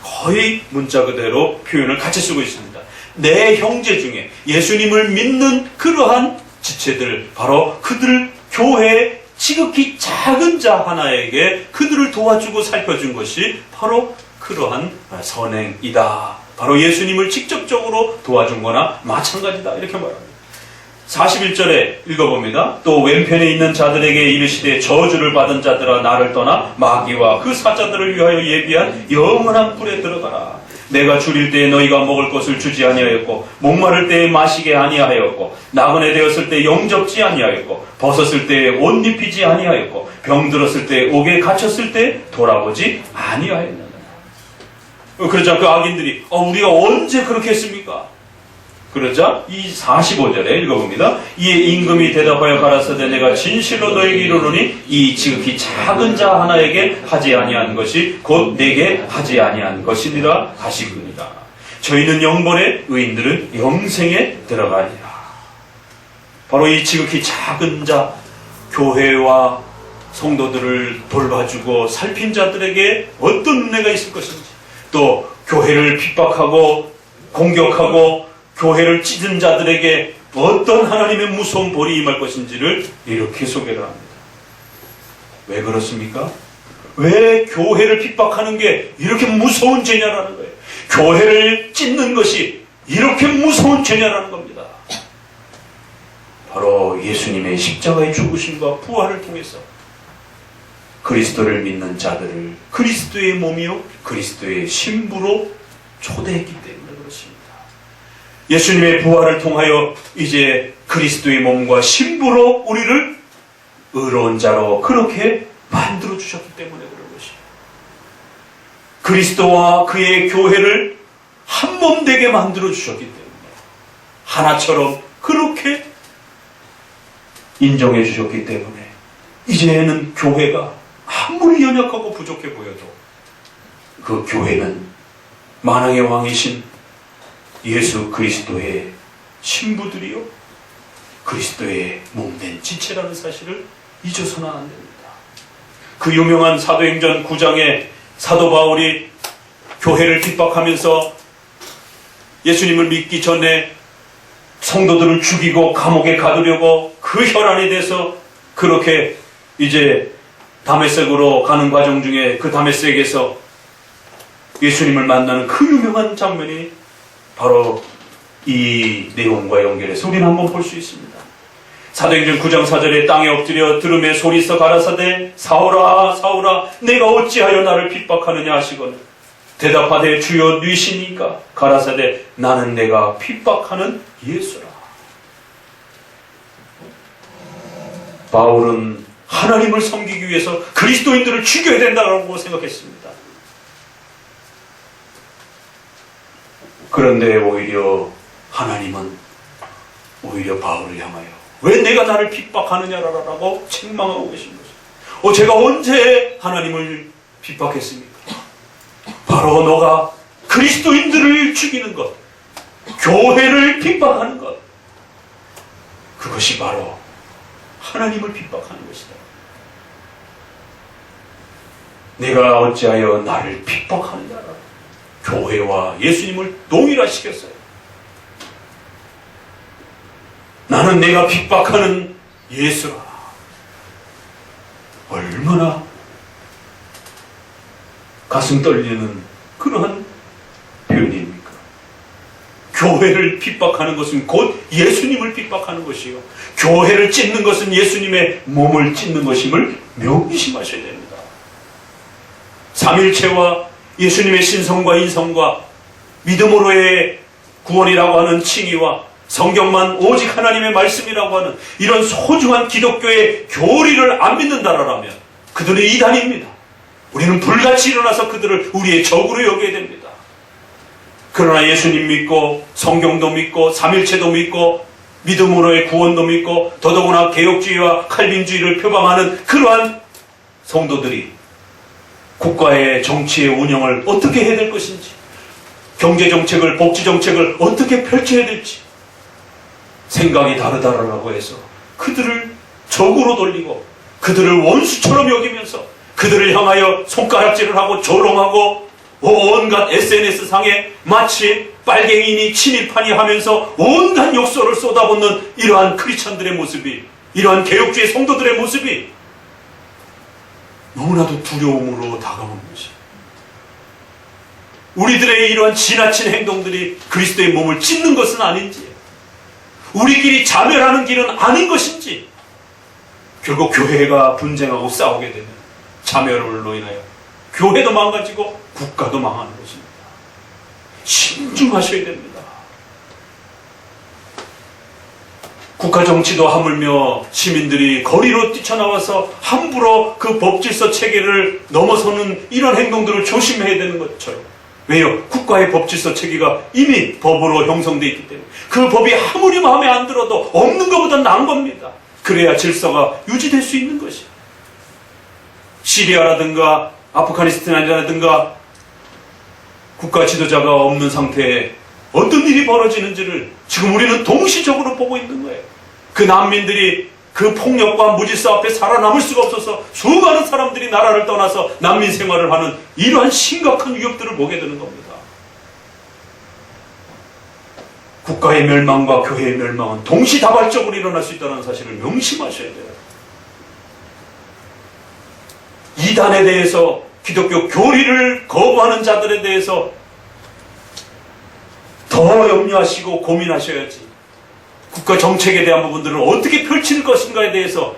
[SPEAKER 1] 거의 문자 그대로 표현을 같이 쓰고 있습니다. 내 형제 중에 예수님을 믿는 그러한 지체들, 바로 그들 교회의 지극히 작은 자 하나에게 그들을 도와주고 살펴준 것이 바로 그러한 선행이다. 바로 예수님을 직접적으로 도와준 거나 마찬가지다. 이렇게 말합니다. 41절에 읽어봅니다. 또 왼편에 있는 자들에게 이르시되 저주를 받은 자들아 나를 떠나 마귀와 그 사자들을 위하여 예비한 영원한 불에 들어가라. 내가 줄일 때에 너희가 먹을 것을 주지 아니하였고 목마를 때에 마시게 아니하였고 나그네 되었을 때 영접지 아니하였고 벗었을 때에 옷 입히지 아니하였고 병들었을 때에 옥에 갇혔을 때 돌아보지 아니하였느냐. 그러자 그 악인들이 우리가 언제 그렇게 했습니까? 그러자 이 45절에 읽어봅니다. 이에 임금이 대답하여 가라사대 내가 진실로 너에게 이르노니 이 지극히 작은 자 하나에게 하지 아니한 것이 곧 내게 하지 아니한 것이니라 하시니라. 저희는 영벌에 의인들은 영생에 들어가리라. 바로 이 지극히 작은 자, 교회와 성도들을 돌봐주고 살핀 자들에게 어떤 은혜가 있을 것인지, 또 교회를 핍박하고 공격하고 교회를 찢은 자들에게 어떤 하나님의 무서운 벌이 임할 것인지를 이렇게 소개를 합니다. 왜 그렇습니까? 왜 교회를 핍박하는 게 이렇게 무서운 죄냐라는 거예요. 교회를 찢는 것이 이렇게 무서운 죄냐라는 겁니다. 바로 예수님의 십자가의 죽으심과 부활을 통해서 그리스도를 믿는 자들을 그리스도의 몸이요 그리스도의 신부로 초대했기 때문에 그렇습니다. 예수님의 부활을 통하여 이제 그리스도의 몸과 신부로 우리를 의로운 자로 그렇게 만들어 주셨기 때문에 그런 것입니다. 그리스도와 그의 교회를 한 몸 되게 만들어 주셨기 때문에 하나처럼 그렇게 인정해 주셨기 때문에 이제는 교회가 아무리 연약하고 부족해 보여도 그 교회는 만왕의 왕이신 예수 그리스도의 신부들이요 그리스도의 몸된 지체라는 사실을 잊어서는 안 됩니다. 그 유명한 사도행전 9장에 사도 바울이 교회를 핍박하면서 예수님을 믿기 전에 성도들을 죽이고 감옥에 가두려고 그 혈안이 돼서 그렇게 이제 다메섹으로 가는 과정 중에 그 다메섹에서 예수님을 만나는 그 유명한 장면이 바로 이 내용과 연결해서 우리는 한번 볼 수 있습니다. 사도행전 9장 4절에 땅에 엎드려 들음에 소리서 가라사대 사울아 사울아 내가 어찌하여 나를 핍박하느냐 하시거늘 대답하되 주여 누이시니까 가라사대 나는 내가 핍박하는 예수라. 바울은 하나님을 섬기기 위해서 그리스도인들을 죽여야 된다고 생각했습니다. 그런데 오히려 하나님은 오히려 바울을 향하여 왜 내가 나를 핍박하느냐라고 책망하고 계신 것이죠. 제가 언제 하나님을 핍박했습니까? 바로 너가 그리스도인들을 죽이는 것, 교회를 핍박하는 것, 그것이 바로 하나님을 핍박하는 것이다. 내가 어찌하여 나를 핍박하느냐라. 교회와 예수님을 동일화시켰어요. 나는 내가 핍박하는 예수라. 얼마나 가슴 떨리는 그러한 표현입니까? 교회를 핍박하는 것은 곧 예수님을 핍박하는 것이요, 교회를 찢는 것은 예수님의 몸을 찢는 것임을 명심하셔야 됩니다. 삼일체와 예수님의 신성과 인성과 믿음으로의 구원이라고 하는 칭의와 성경만 오직 하나님의 말씀이라고 하는 이런 소중한 기독교의 교리를 안 믿는다라면 그들은 이단입니다. 우리는 불같이 일어나서 그들을 우리의 적으로 여겨야 됩니다. 그러나 예수님 믿고 성경도 믿고 삼일체도 믿고 믿음으로의 구원도 믿고 더더구나 개혁주의와 칼빈주의를 표방하는 그러한 성도들이 국가의 정치의 운영을 어떻게 해야 될 것인지, 경제정책을 복지정책을 어떻게 펼쳐야 될지 생각이 다르다라고 해서 그들을 적으로 돌리고 그들을 원수처럼 여기면서 그들을 향하여 손가락질을 하고 조롱하고 온갖 SNS상에 마치 빨갱이니 친일파니 하면서 온갖 욕설을 쏟아붓는 이러한 크리스찬들의 모습이, 이러한 개혁주의 성도들의 모습이 너무나도 두려움으로 다가오는 것이, 우리들의 이러한 지나친 행동들이 그리스도의 몸을 찢는 것은 아닌지, 우리끼리 자멸하는 길은 아닌 것인지, 결국 교회가 분쟁하고 싸우게 되면 자멸로 인하여 교회도 망가지고 국가도 망하는 것입니다. 신중하셔야 됩니다. 국가 정치도 하물며 시민들이 거리로 뛰쳐나와서 함부로 그 법질서 체계를 넘어서는 이런 행동들을 조심해야 되는 것처럼, 왜요? 국가의 법질서 체계가 이미 법으로 형성되어 있기 때문에 그 법이 아무리 마음에 안 들어도 없는 것보다 나은 겁니다. 그래야 질서가 유지될 수 있는 것이에요. 시리아라든가 아프가니스탄이라든가 국가 지도자가 없는 상태에 어떤 일이 벌어지는지를 지금 우리는 동시적으로 보고 있는 거예요. 그 난민들이 그 폭력과 무질서 앞에 살아남을 수가 없어서 수많은 사람들이 나라를 떠나서 난민 생활을 하는 이러한 심각한 위협들을 보게 되는 겁니다. 국가의 멸망과 교회의 멸망은 동시다발적으로 일어날 수 있다는 사실을 명심하셔야 돼요. 이단에 대해서, 기독교 교리를 거부하는 자들에 대해서 더 염려하시고 고민하셔야지, 국가 정책에 대한 부분들을 어떻게 펼칠 것인가에 대해서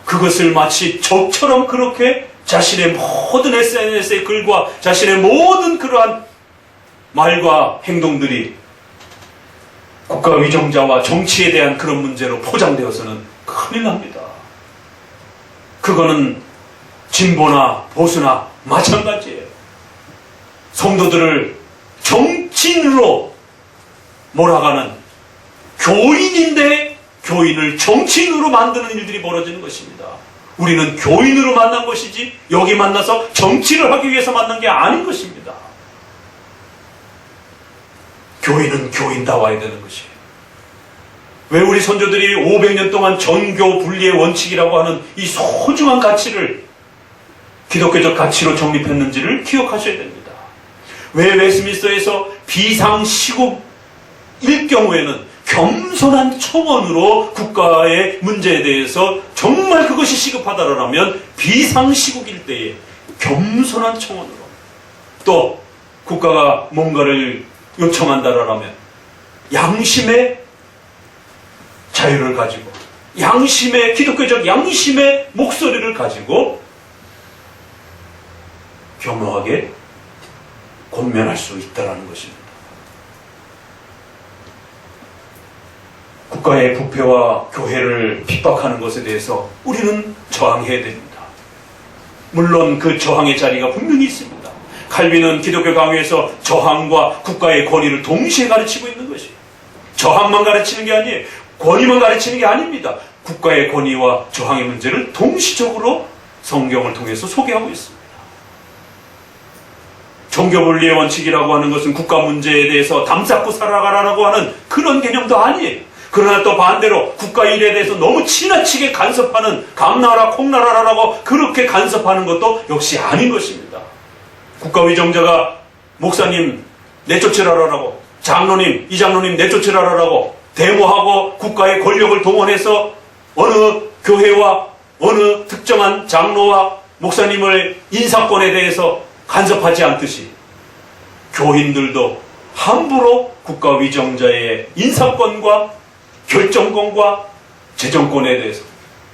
[SPEAKER 1] 그것을 마치 적처럼 그렇게 자신의 모든 SNS의 글과 자신의 모든 그러한 말과 행동들이 국가 위정자와 정치에 대한 그런 문제로 포장되어서는 큰일 납니다. 그거는 진보나 보수나 마찬가지예요. 성도들을 정치인으로 몰아가는, 교인인데 교인을 정치인으로 만드는 일들이 벌어지는 것입니다. 우리는 교인으로 만난 것이지 여기 만나서 정치를 하기 위해서 만난 게 아닌 것입니다. 교인은 교인다워야 되는 것이에요. 왜 우리 선조들이 500년 동안 전교 분리의 원칙이라고 하는 이 소중한 가치를 기독교적 가치로 정립했는지를 기억하셔야 됩니다. 왜 웨스트민스터에서 비상시국일 경우에는 겸손한 청원으로 국가의 문제에 대해서 정말 그것이 시급하다라면 비상시국일 때에 겸손한 청원으로, 또 국가가 뭔가를 요청한다라면 양심의 자유를 가지고, 기독교적 양심의 목소리를 가지고 겸허하게 권면할 수 있다는 것입니다. 국가의 부패와 교회를 핍박하는 것에 대해서 우리는 저항해야 됩니다. 물론 그 저항의 자리가 분명히 있습니다. 칼빈은 기독교 강요에서 저항과 국가의 권위를 동시에 가르치고 있는 것이에요. 저항만 가르치는 게 아니에요. 권위만 가르치는 게 아닙니다. 국가의 권위와 저항의 문제를 동시적으로 성경을 통해서 소개하고 있습니다. 종교분리의 원칙이라고 하는 것은 국가 문제에 대해서 담쌓고 살아가라고 하는 그런 개념도 아니에요. 그러나 또 반대로 국가 일에 대해서 너무 지나치게 간섭하는 감나라 콩나라라고 그렇게 간섭하는 것도 역시 아닌 것입니다. 국가 위정자가 목사님 내쫓으라라고, 장로님, 이장로님 내쫓으라라고 데모하고 국가의 권력을 동원해서 어느 교회와 어느 특정한 장로와 목사님을 인사권에 대해서 간섭하지 않듯이 교인들도 함부로 국가 위정자의 인사권과 결정권과 재정권에 대해서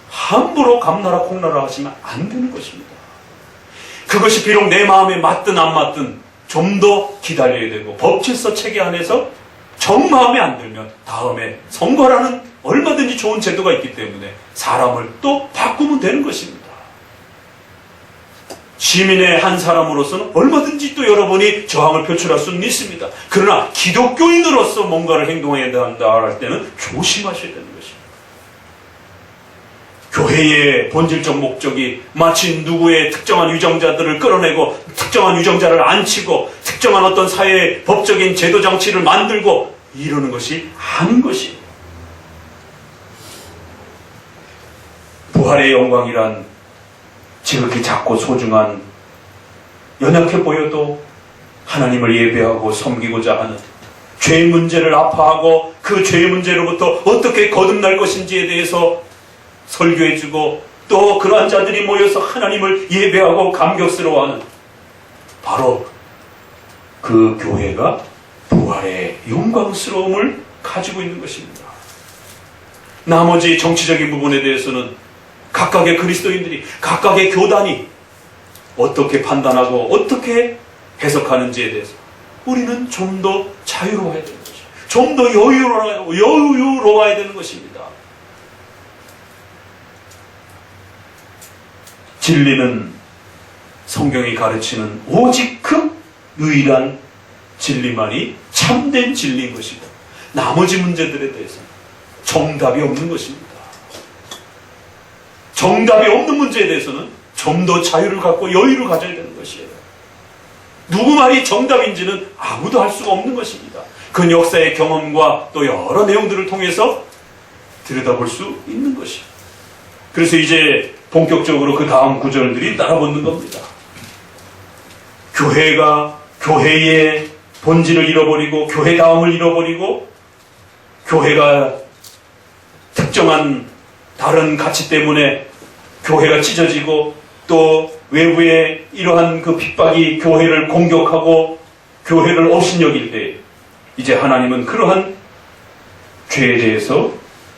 [SPEAKER 1] 함부로 감나라 콩나라 하시면 안 되는 것입니다. 그것이 비록 내 마음에 맞든 안 맞든 좀 더 기다려야 되고, 법질서 체계 안에서 정 마음에 안 들면 다음에 선거라는 얼마든지 좋은 제도가 있기 때문에 사람을 또 바꾸면 되는 것입니다. 시민의 한 사람으로서는 얼마든지 또 여러분이 저항을 표출할 수는 있습니다. 그러나 기독교인으로서 뭔가를 행동해야 한다 할 때는 조심하셔야 되는 것입니다. 교회의 본질적 목적이 마치 누구의 특정한 유정자들을 끌어내고 특정한 유정자를 앉히고 특정한 어떤 사회의 법적인 제도 장치를 만들고 이러는 것이 아닌 것이에요. 부활의 영광이란 지극히 작고 소중한, 연약해 보여도 하나님을 예배하고 섬기고자 하는, 죄의 문제를 아파하고 그 죄의 문제로부터 어떻게 거듭날 것인지에 대해서 설교해주고, 또 그러한 자들이 모여서 하나님을 예배하고 감격스러워하는, 바로 그 교회가 부활의 영광스러움을 가지고 있는 것입니다. 나머지 정치적인 부분에 대해서는 각각의 그리스도인들이, 각각의 교단이 어떻게 판단하고 어떻게 해석하는지에 대해서 우리는 좀 더 자유로워야 되는 것이죠. 좀 더 여유로워야 되는 것입니다. 진리는 성경이 가르치는 오직 그 유일한 진리만이 참된 진리인 것이고, 나머지 문제들에 대해서는 정답이 없는 것입니다. 정답이 없는 문제에 대해서는 좀 더 자유를 갖고 여유를 가져야 되는 것이에요. 누구 말이 정답인지는 아무도 알 수가 없는 것입니다. 그 역사의 경험과 또 여러 내용들을 통해서 들여다볼 수 있는 것이에요. 그래서 이제 본격적으로 그 다음 구절들이 따라붙는 겁니다. 교회가 교회의 본질을 잃어버리고 교회다움을 잃어버리고 교회가 특정한 다른 가치 때문에 교회가 찢어지고, 또 외부의 이러한 그 핍박이 교회를 공격하고 교회를 업신여길 때 이제 하나님은 그러한 죄에 대해서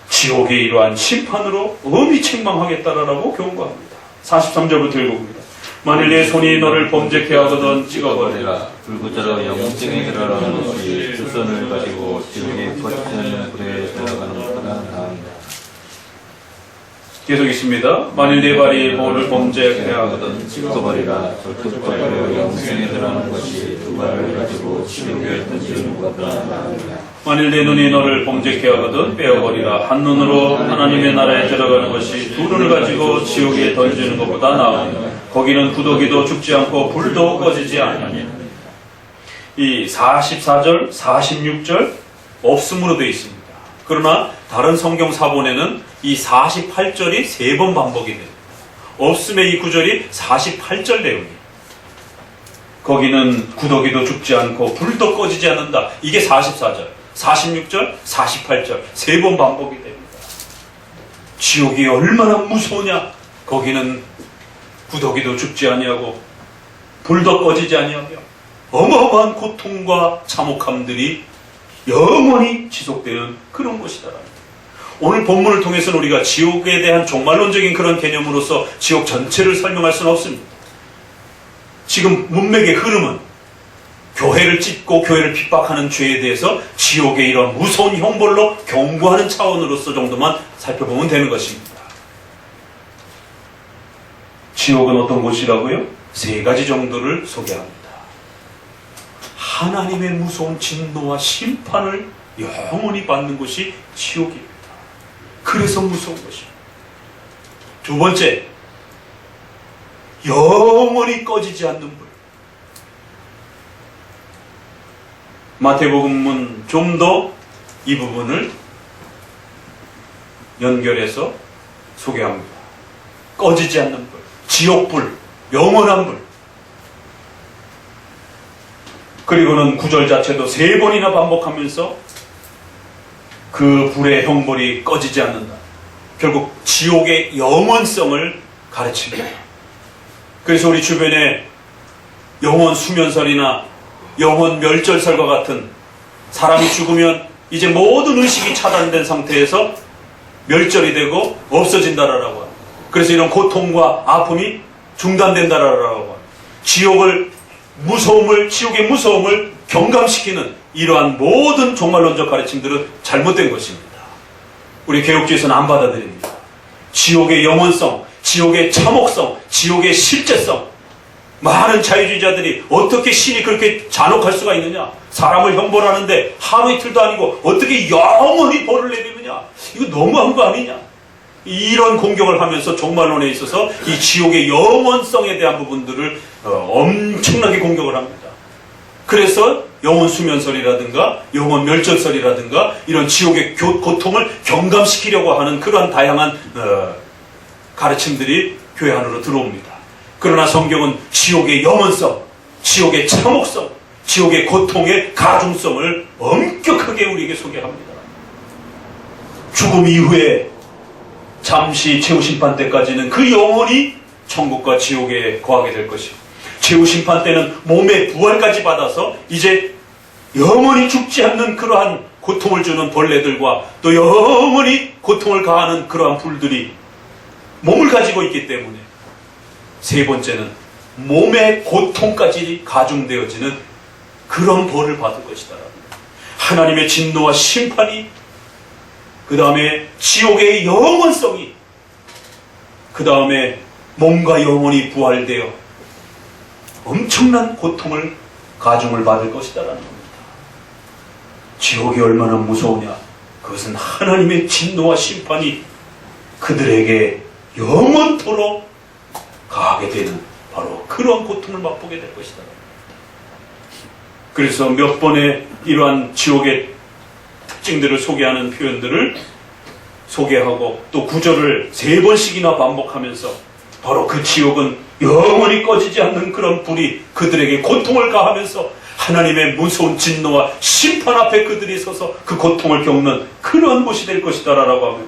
[SPEAKER 1] 지옥의 이러한 심판으로 엄히 책망하겠다라고 경고합니다. 43절부터 읽어봅니다. 만일 내 손이 너를 범죄케 하거든 찍어버리라.
[SPEAKER 3] 불구자로 영생에 들어가는 것이 두 손을 가지고 지옥에 퍼지는 불에 들어가는 것보다 나은다.
[SPEAKER 1] 계속 있습니다. 만일 내 발이 너를 범죄케 하거든
[SPEAKER 3] 찍어버리라. 절뚝발로 영생에 들어가는 것이 두 발을 가지고 지옥에 던지는 것보다 나은다.
[SPEAKER 1] 만일 내 눈이 너를 범죄케 하거든 빼어버리라. 한 눈으로 하나님의 나라에 들어가는 것이 두 눈을 가지고 지옥에 던지는 것보다 나으니 거기는 구더기도 죽지 않고 불도 꺼지지 않으니. 이 44절, 46절 없음으로 되어 있습니다. 그러나 다른 성경 사본에는 이 48절이 3번 반복이 됩니다. 없음의 이 구절이 48절 내용이에요. 거기는 구더기도 죽지 않고 불도 꺼지지 않는다. 이게 44절. 46절, 48절 3번 반복이 됩니다. 지옥이 얼마나 무서우냐. 거기는 구더기도 죽지 아니하고 불도 꺼지지 아니하며 어마어마한 고통과 참혹함들이 영원히 지속되는 그런 곳이다. 오늘 본문을 통해서는 우리가 지옥에 대한 종말론적인 그런 개념으로서 지옥 전체를 설명할 수는 없습니다. 지금 문맥의 흐름은 교회를 찢고 교회를 핍박하는 죄에 대해서 지옥의 이런 무서운 형벌로 경고하는 차원으로서 정도만 살펴보면 되는 것입니다. 지옥은 어떤 곳이라고요? 3가지 정도를 소개합니다. 하나님의 무서운 진노와 심판을 영원히 받는 곳이 지옥입니다. 그래서 무서운 것입니다. 2번째, 영원히 꺼지지 않는 불. 마태복음은 좀 더 이 부분을 연결해서 소개합니다. 꺼지지 않는 불, 지옥불, 영원한 불. 그리고는 구절 자체도 3번이나 반복하면서 그 불의 형벌이 꺼지지 않는다. 결국 지옥의 영원성을 가르칩니다. 그래서 우리 주변에 영원 수면설이나 영원 멸절설과 같은 사람이 죽으면 이제 모든 의식이 차단된 상태에서 멸절이 되고 없어진다라고 합니다. 그래서 이런 고통과 아픔이 중단된다라고 합니다. 지옥의 무서움을 경감시키는 이러한 모든 종말론적 가르침들은 잘못된 것입니다. 우리 개혁주의에서는 안 받아들입니다. 지옥의 영원성, 지옥의 참혹성, 지옥의 실제성. 많은 자유주의자들이 어떻게 신이 그렇게 잔혹할 수가 있느냐? 사람을 형벌하는데 하루 이틀도 아니고 어떻게 영원히 벌을 내리느냐? 이거 너무한 거 아니냐? 이런 공격을 하면서 종말론에 있어서 이 지옥의 영원성에 대한 부분들을 엄청나게 공격을 합니다. 그래서 영원 수면설이라든가 영원 멸절설이라든가 이런 지옥의 고통을 경감시키려고 하는 그러한 다양한 가르침들이 교회 안으로 들어옵니다. 그러나 성경은 지옥의 영원성, 지옥의 참혹성, 지옥의 고통의 가중성을 엄격하게 우리에게 소개합니다. 죽음 이후에 잠시 최후심판 때까지는 그 영혼이 천국과 지옥에 거하게 될 것이고, 최후심판 때는 몸의 부활까지 받아서 이제 영원히 죽지 않는 그러한 고통을 주는 벌레들과 또 영원히 고통을 가하는 그러한 불들이 몸을 가지고 있기 때문에, 3번째는 몸의 고통까지 가중되어지는 그런 벌을 받을 것이다. 하나님의 진노와 심판이, 그 다음에 지옥의 영원성이, 그 다음에 몸과 영혼이 부활되어 엄청난 고통을 가중을 받을 것이다라는 겁니다. 지옥이 얼마나 무서우냐? 그것은 하나님의 진노와 심판이 그들에게 영원토록 가하게 되는 바로 그런 고통을 맛보게 될 것이다. 그래서 몇 번의 이러한 지옥의 특징들을 소개하는 표현들을 소개하고 또 구절을 3번씩이나 반복하면서 바로 그 지옥은 영원히 꺼지지 않는 그런 불이 그들에게 고통을 가하면서 하나님의 무서운 진노와 심판 앞에 그들이 서서 그 고통을 겪는 그런 곳이 될 것이다라고 하면,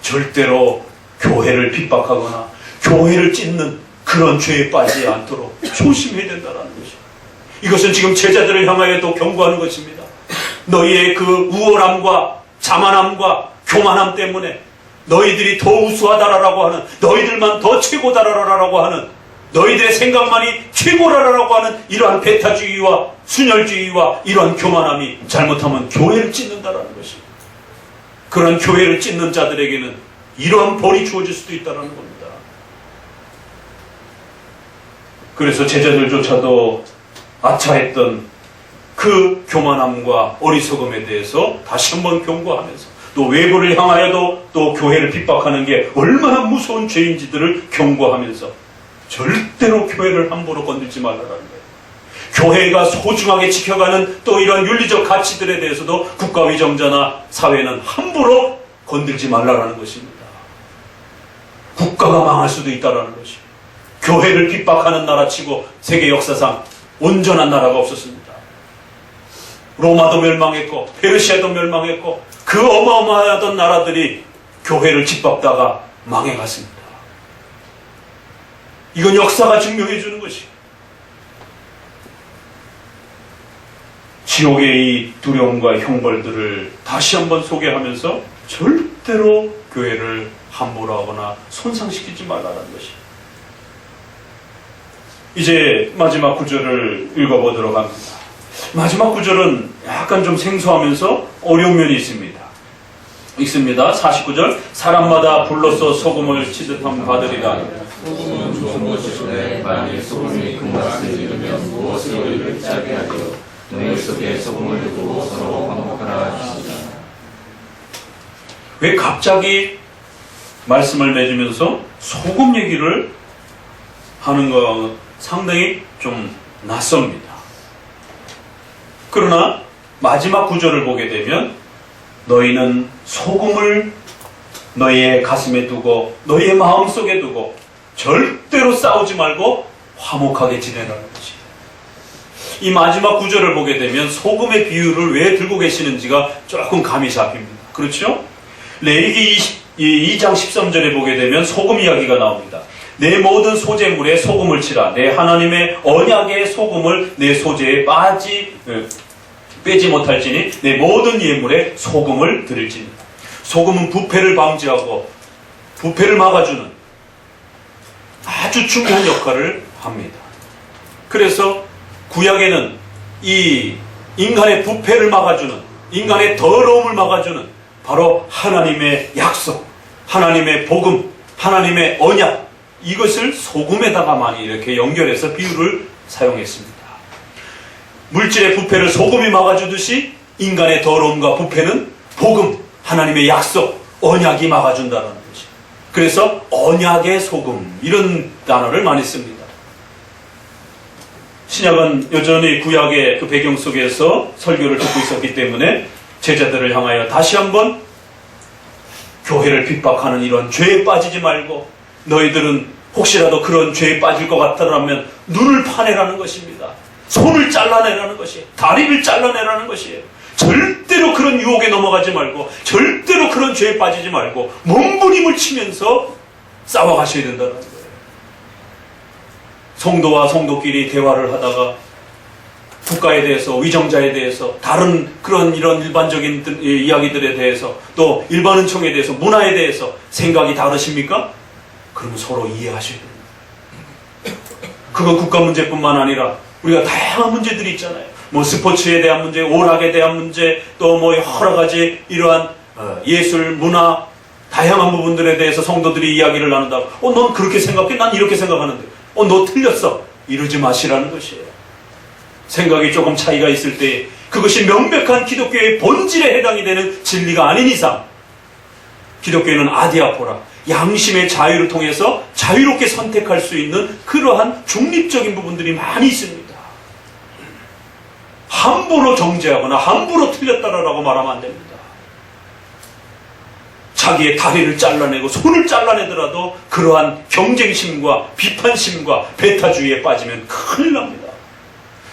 [SPEAKER 1] 절대로 교회를 핍박하거나 교회를 찢는 그런 죄에 빠지지 않도록 조심해야 된다는 것입니다. 이것은 지금 제자들을 향하여도 경고하는 것입니다. 너희의 그 우월함과 자만함과 교만함 때문에 너희들이 더 우수하다라고 하는, 너희들만 더 최고다라고 하는, 너희들의 생각만이 최고라라고 하는 이러한 배타주의와 순혈주의와 이러한 교만함이 잘못하면 교회를 찢는다라는 것입니다. 그런 교회를 찢는 자들에게는 이러한 벌이 주어질 수도 있다는 겁니다. 그래서 제자들조차도 아차했던 그 교만함과 어리석음에 대해서 다시 한번 경고하면서, 또 외부를 향하여도 또 교회를 핍박하는 게 얼마나 무서운 죄인지들을 경고하면서 절대로 교회를 함부로 건들지 말라는 거예요. 교회가 소중하게 지켜가는 또 이런 윤리적 가치들에 대해서도 국가위정자나 사회는 함부로 건들지 말라는 것입니다. 국가가 망할 수도 있다는 것이에요. 교회를 핍박하는 나라치고 세계 역사상 온전한 나라가 없었습니다. 로마도 멸망했고 페르시아도 멸망했고 그 어마어마하던 나라들이 교회를 짓밟다가 망해갔습니다. 이건 역사가 증명해 주는 것이. 지옥의 이 두려움과 형벌들을 다시 한번 소개하면서 절대로 교회를 함부로 하거나 손상시키지 말라는 것이. 이제 마지막 구절을 읽어보도록 합니다. 마지막 구절은 약간 좀 생소하면서 어려운 면이 있습니다. 읽습니다. 49절. 사람마다 불로써 소금을 치듯함 받으리라.
[SPEAKER 3] 소금은 좋은 것이되 만일 소금이 그 맛을 잃으면 무엇으로 이를 짜게 하리요. 너희 속에 소금을 두고 서로 화목하라 하시니라.
[SPEAKER 1] 왜 갑자기 말씀을 맺으면서 소금 얘기를 하는 거 상당히 좀 낯섭니다. 그러나 마지막 구절을 보게 되면 너희는 소금을 너희의 가슴에 두고 너희의 마음속에 두고 절대로 싸우지 말고 화목하게 지내라는 것이. 이 마지막 구절을 보게 되면 소금의 비유를 왜 들고 계시는지가 조금 감이 잡힙니다. 그렇죠? 레위기 2장 13절에 보게 되면 소금 이야기가 나옵니다. 내 모든 소재물에 소금을 치라. 내 하나님의 언약의 소금을 내 소재에 빼지 못할지니 내 모든 예물에 소금을 드릴지니. 소금은 부패를 방지하고 부패를 막아주는 아주 중요한 역할을 합니다. 그래서 구약에는 이 인간의 부패를 막아주는, 인간의 더러움을 막아주는 바로 하나님의 약속, 하나님의 복음, 하나님의 언약, 이것을 소금에다가 많이 이렇게 연결해서 비유를 사용했습니다. 물질의 부패를 소금이 막아주듯이 인간의 더러움과 부패는 복음, 하나님의 약속, 언약이 막아준다는 거지. 그래서 언약의 소금, 이런 단어를 많이 씁니다. 신약은 여전히 구약의 그 배경 속에서 설교를 듣고 있었기 때문에 제자들을 향하여 다시 한번 교회를 핍박하는 이런 죄에 빠지지 말고 너희들은 혹시라도 그런 죄에 빠질 것 같다면 눈을 파내라는 것입니다. 손을 잘라내라는 것이에요. 다리를 잘라내라는 것이에요. 절대로 그런 유혹에 넘어가지 말고 절대로 그런 죄에 빠지지 말고 몸부림을 치면서 싸워가셔야 된다는 거예요. 성도와 성도끼리 대화를 하다가 국가에 대해서, 위정자에 대해서, 다른 그런 이런 일반적인 이야기들에 대해서, 또 일반 은총에 대해서, 문화에 대해서 생각이 다르십니까? 그러면 서로 이해하셔야 됩니다. 그건 국가 문제뿐만 아니라 우리가 다양한 문제들이 있잖아요. 뭐 스포츠에 대한 문제, 오락에 대한 문제, 또 뭐 여러 가지 이러한 예술, 문화, 다양한 부분들에 대해서 성도들이 이야기를 나눈다고 넌 그렇게 생각해? 난 이렇게 생각하는데 너 틀렸어. 이러지 마시라는 것이에요. 생각이 조금 차이가 있을 때 그것이 명백한 기독교의 본질에 해당이 되는 진리가 아닌 이상 기독교는 아디아포라, 양심의 자유를 통해서 자유롭게 선택할 수 있는 그러한 중립적인 부분들이 많이 있습니다. 함부로 정죄하거나 함부로 틀렸다라고 말하면 안 됩니다. 자기의 다리를 잘라내고 손을 잘라내더라도 그러한 경쟁심과 비판심과 배타주의에 빠지면 큰일 납니다.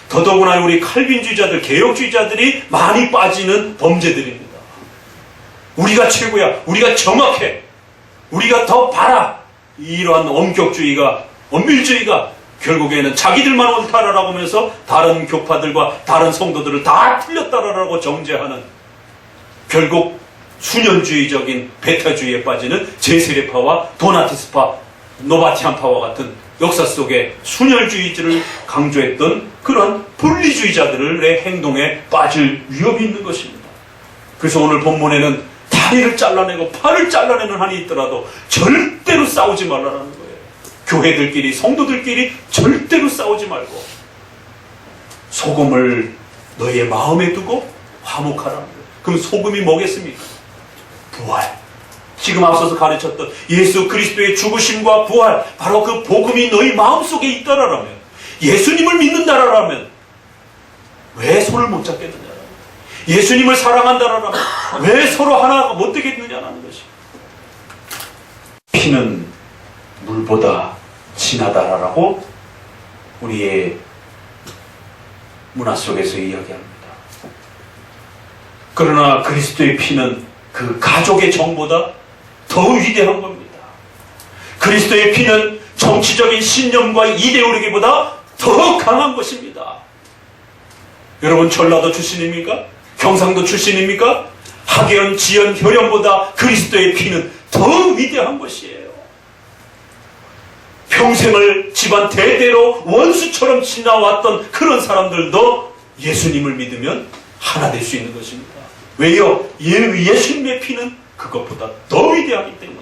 [SPEAKER 1] 더더구나 우리 칼빈주의자들, 개혁주의자들이 많이 빠지는 범죄들입니다. 우리가 최고야, 우리가 정확해, 우리가 더 바라, 이러한 엄격주의가, 엄밀주의가 결국에는 자기들만 옳다라고 하면서 다른 교파들과 다른 성도들을 다 틀렸다라고 정죄하는, 결국 수년주의적인 배타주의에 빠지는 제세례파와 도나티스파, 노바티안파와 같은 역사 속에 순혈주의를 강조했던 그런 분리주의자들의 행동에 빠질 위협이 있는 것입니다. 그래서 오늘 본문에는 다리를 잘라내고 팔을 잘라내는 한이 있더라도 절대로 싸우지 말라는 거예요. 교회들끼리, 성도들끼리 절대로 싸우지 말고 소금을 너희의 마음에 두고 화목하라는 거예요. 그럼 소금이 뭐겠습니까? 부활. 지금 앞서서 가르쳤던 예수 그리스도의 죽으심과 부활, 바로 그 복음이 너희 마음속에 있다라면, 예수님을 믿는다라면 왜 손을 못 잡겠느냐, 예수님을 사랑한다라면 왜 서로 하나가 못 되겠느냐라는 것이. 피는 물보다 진하다라고 우리의 문화 속에서 이야기합니다. 그러나 그리스도의 피는 그 가족의 정보다 더 위대한 겁니다. 그리스도의 피는 정치적인 신념과 이데올로기보다 더 강한 것입니다. 여러분 전라도 출신입니까? 경상도 출신입니까? 학연, 지연, 혈연보다 그리스도의 피는 더 위대한 것이에요. 평생을 집안 대대로 원수처럼 지나왔던 그런 사람들도 예수님을 믿으면 하나 될 수 있는 것입니다. 왜요? 예수님의 피는 그것보다 더 위대하기 때문에.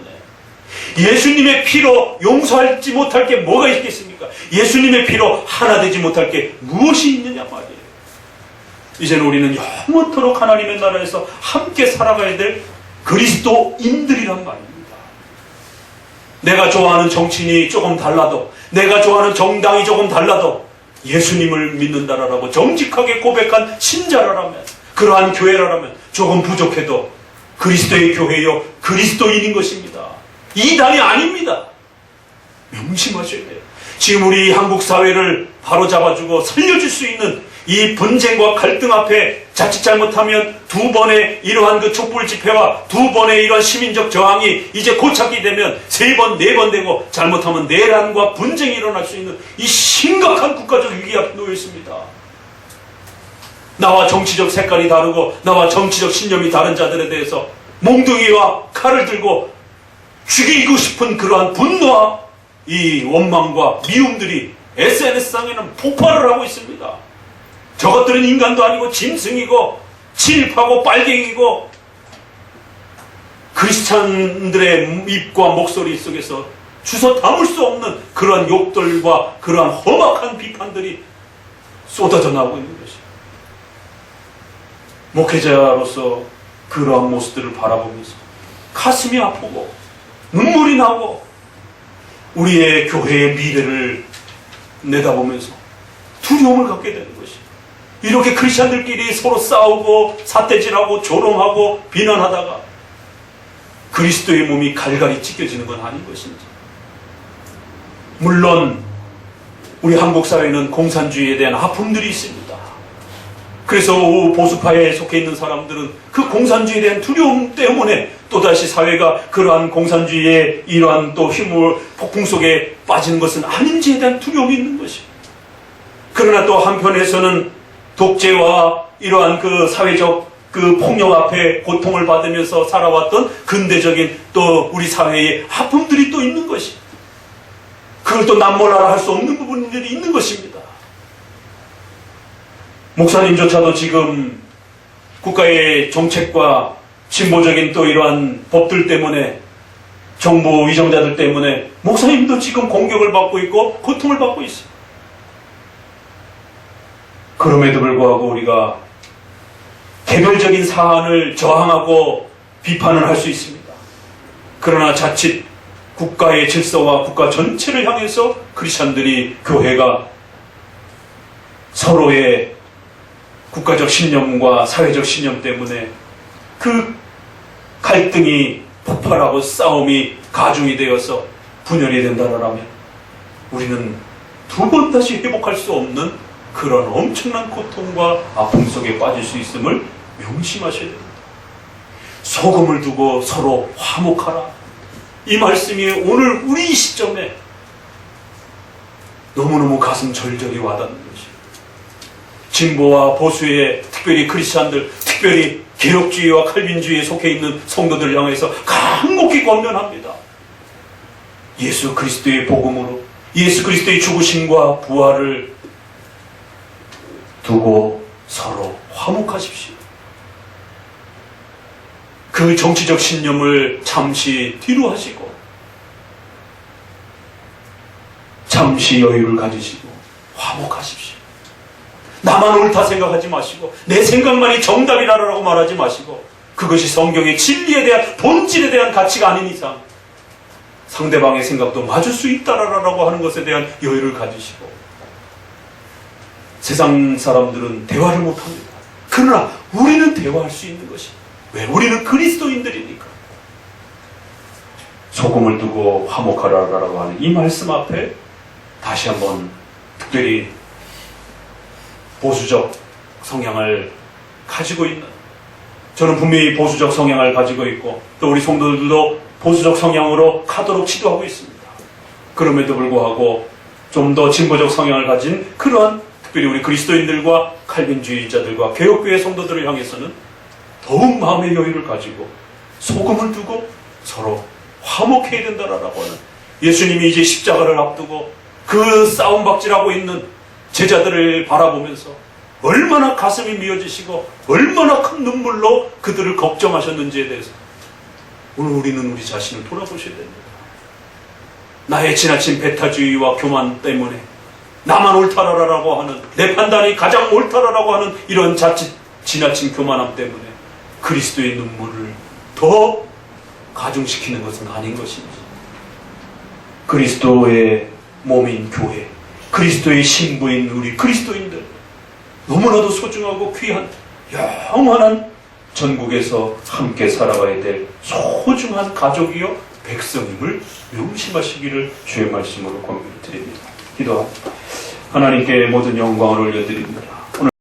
[SPEAKER 1] 예수님의 피로 용서하지 못할 게 뭐가 있겠습니까? 예수님의 피로 하나 되지 못할 게 무엇이 있느냐 말이에요. 이제는 우리는 영원토록 하나님의 나라에서 함께 살아가야 될 그리스도인들이란 말입니다. 내가 좋아하는 정치인이 조금 달라도, 내가 좋아하는 정당이 조금 달라도 예수님을 믿는다라고 정직하게 고백한 신자라면, 그러한 교회라면 조금 부족해도 그리스도의 교회요 그리스도인인 것입니다. 이단이 아닙니다. 명심하셔야 돼요. 지금 우리 한국 사회를 바로잡아주고 살려줄 수 있는 이 분쟁과 갈등 앞에 자칫 잘못하면 두 번의 이러한 그 촛불 집회와 두 번의 이러한 시민적 저항이 이제 고착이 되면 세 번, 네 번 되고 잘못하면 내란과 분쟁이 일어날 수 있는 이 심각한 국가적 위기 앞에 놓여 있습니다. 나와 정치적 색깔이 다르고 나와 정치적 신념이 다른 자들에 대해서 몽둥이와 칼을 들고 죽이고 싶은 그러한 분노와 이 원망과 미움들이 SNS상에는 폭발을 하고 있습니다. 저것들은 인간도 아니고 짐승이고 칠입하고 빨갱이고 크리스찬들의 입과 목소리 속에서 주워 담을 수 없는 그러한 욕들과 그러한 험악한 비판들이 쏟아져 나오고 있는 것입니다. 목회자로서 그러한 모습들을 바라보면서 가슴이 아프고 눈물이 나고 우리의 교회의 미래를 내다보면서 두려움을 갖게 되는 것입니다. 이렇게 크리스찬들끼리 서로 싸우고 삿대질하고 조롱하고 비난하다가 그리스도의 몸이 갈갈이 찢겨지는 건 아닌 것인지. 물론 우리 한국 사회는 공산주의에 대한 아픔들이 있습니다. 그래서 보수파에 속해 있는 사람들은 그 공산주의에 대한 두려움 때문에 또다시 사회가 그러한 공산주의의 이러한 또 힘을 폭풍 속에 빠지는 것은 아닌지에 대한 두려움이 있는 것입니다. 그러나 또 한편에서는 독재와 이러한 그 사회적 그 폭력 앞에 고통을 받으면서 살아왔던 근대적인 또 우리 사회의 아픔들이 또 있는 것입니다. 그걸 또 남몰라라 할 수 없는 부분들이 있는 것입니다. 목사님조차도 지금 국가의 정책과 진보적인 또 이러한 법들 때문에 정부 위정자들 때문에 목사님도 지금 공격을 받고 있고 고통을 받고 있습니다. 그럼에도 불구하고 우리가 개별적인 사안을 저항하고 비판을 할 수 있습니다. 그러나 자칫 국가의 질서와 국가 전체를 향해서 크리스찬들이 교회가 서로의 국가적 신념과 사회적 신념 때문에 그 갈등이 폭발하고 싸움이 가중이 되어서 분열이 된다라면 우리는 두 번 다시 회복할 수 없는 그런 엄청난 고통과 아픔 속에 빠질 수 있음을 명심하셔야 됩니다. 소금을 두고 서로 화목하라. 이 말씀이 오늘 우리 시점에 너무너무 가슴 절절히 와닿는 것입니다. 진보와 보수의 특별히 크리스찬들, 특별히 개혁주의와 칼빈주의에 속해 있는 성도들 향해서 간곡히 권면합니다. 예수 그리스도의 복음으로 예수 그리스도의 죽으심과 부활을 두고 서로 화목하십시오. 그 정치적 신념을 잠시 뒤로 하시고 잠시 여유를 가지시고 화목하십시오. 나만 옳다 생각하지 마시고 내 생각만이 정답이라고 말하지 마시고 그것이 성경의 진리에 대한 본질에 대한 가치가 아닌 이상 상대방의 생각도 맞을 수 있다라고 하는 것에 대한 여유를 가지시고 세상 사람들은 대화를 못합니다. 그러나 우리는 대화할 수 있는 것이 왜? 우리는 그리스도인들이니까. 소금을 두고 화목하라라고 하는 이 말씀 앞에 다시 한번 특별히 보수적 성향을 가지고 있는 저는 분명히 보수적 성향을 가지고 있고 또 우리 성도들도 보수적 성향으로 가도록 지도하고 있습니다. 그럼에도 불구하고 좀 더 진보적 성향을 가진 그러한 특별히 우리 그리스도인들과 칼빈주의자들과 개혁교회 성도들을 향해서는 더욱 마음의 여유를 가지고 소금을 두고 서로 화목해야 된다라고 하는, 예수님이 이제 십자가를 앞두고 그 싸움박질하고 있는 제자들을 바라보면서 얼마나 가슴이 미어지시고 얼마나 큰 눈물로 그들을 걱정하셨는지에 대해서 오늘 우리는 우리 자신을 돌아보셔야 됩니다. 나의 지나친 배타주의와 교만 때문에 나만 옳다라고 하는, 내 판단이 가장 옳다라고 하는 이런 자칫 지나친 교만함 때문에 그리스도의 눈물을 더 가중시키는 것은 아닌 것입니다. 그리스도의 몸인 교회, 그리스도의 신부인 우리 그리스도인들, 너무나도 소중하고 귀한 영원한 전국에서 함께 살아가야 될 소중한 가족이요 백성임을 명심하시기를 주의 말씀으로 권유를 드립니다. 기도합니다. 하나님께 모든 영광을 올려드립니다.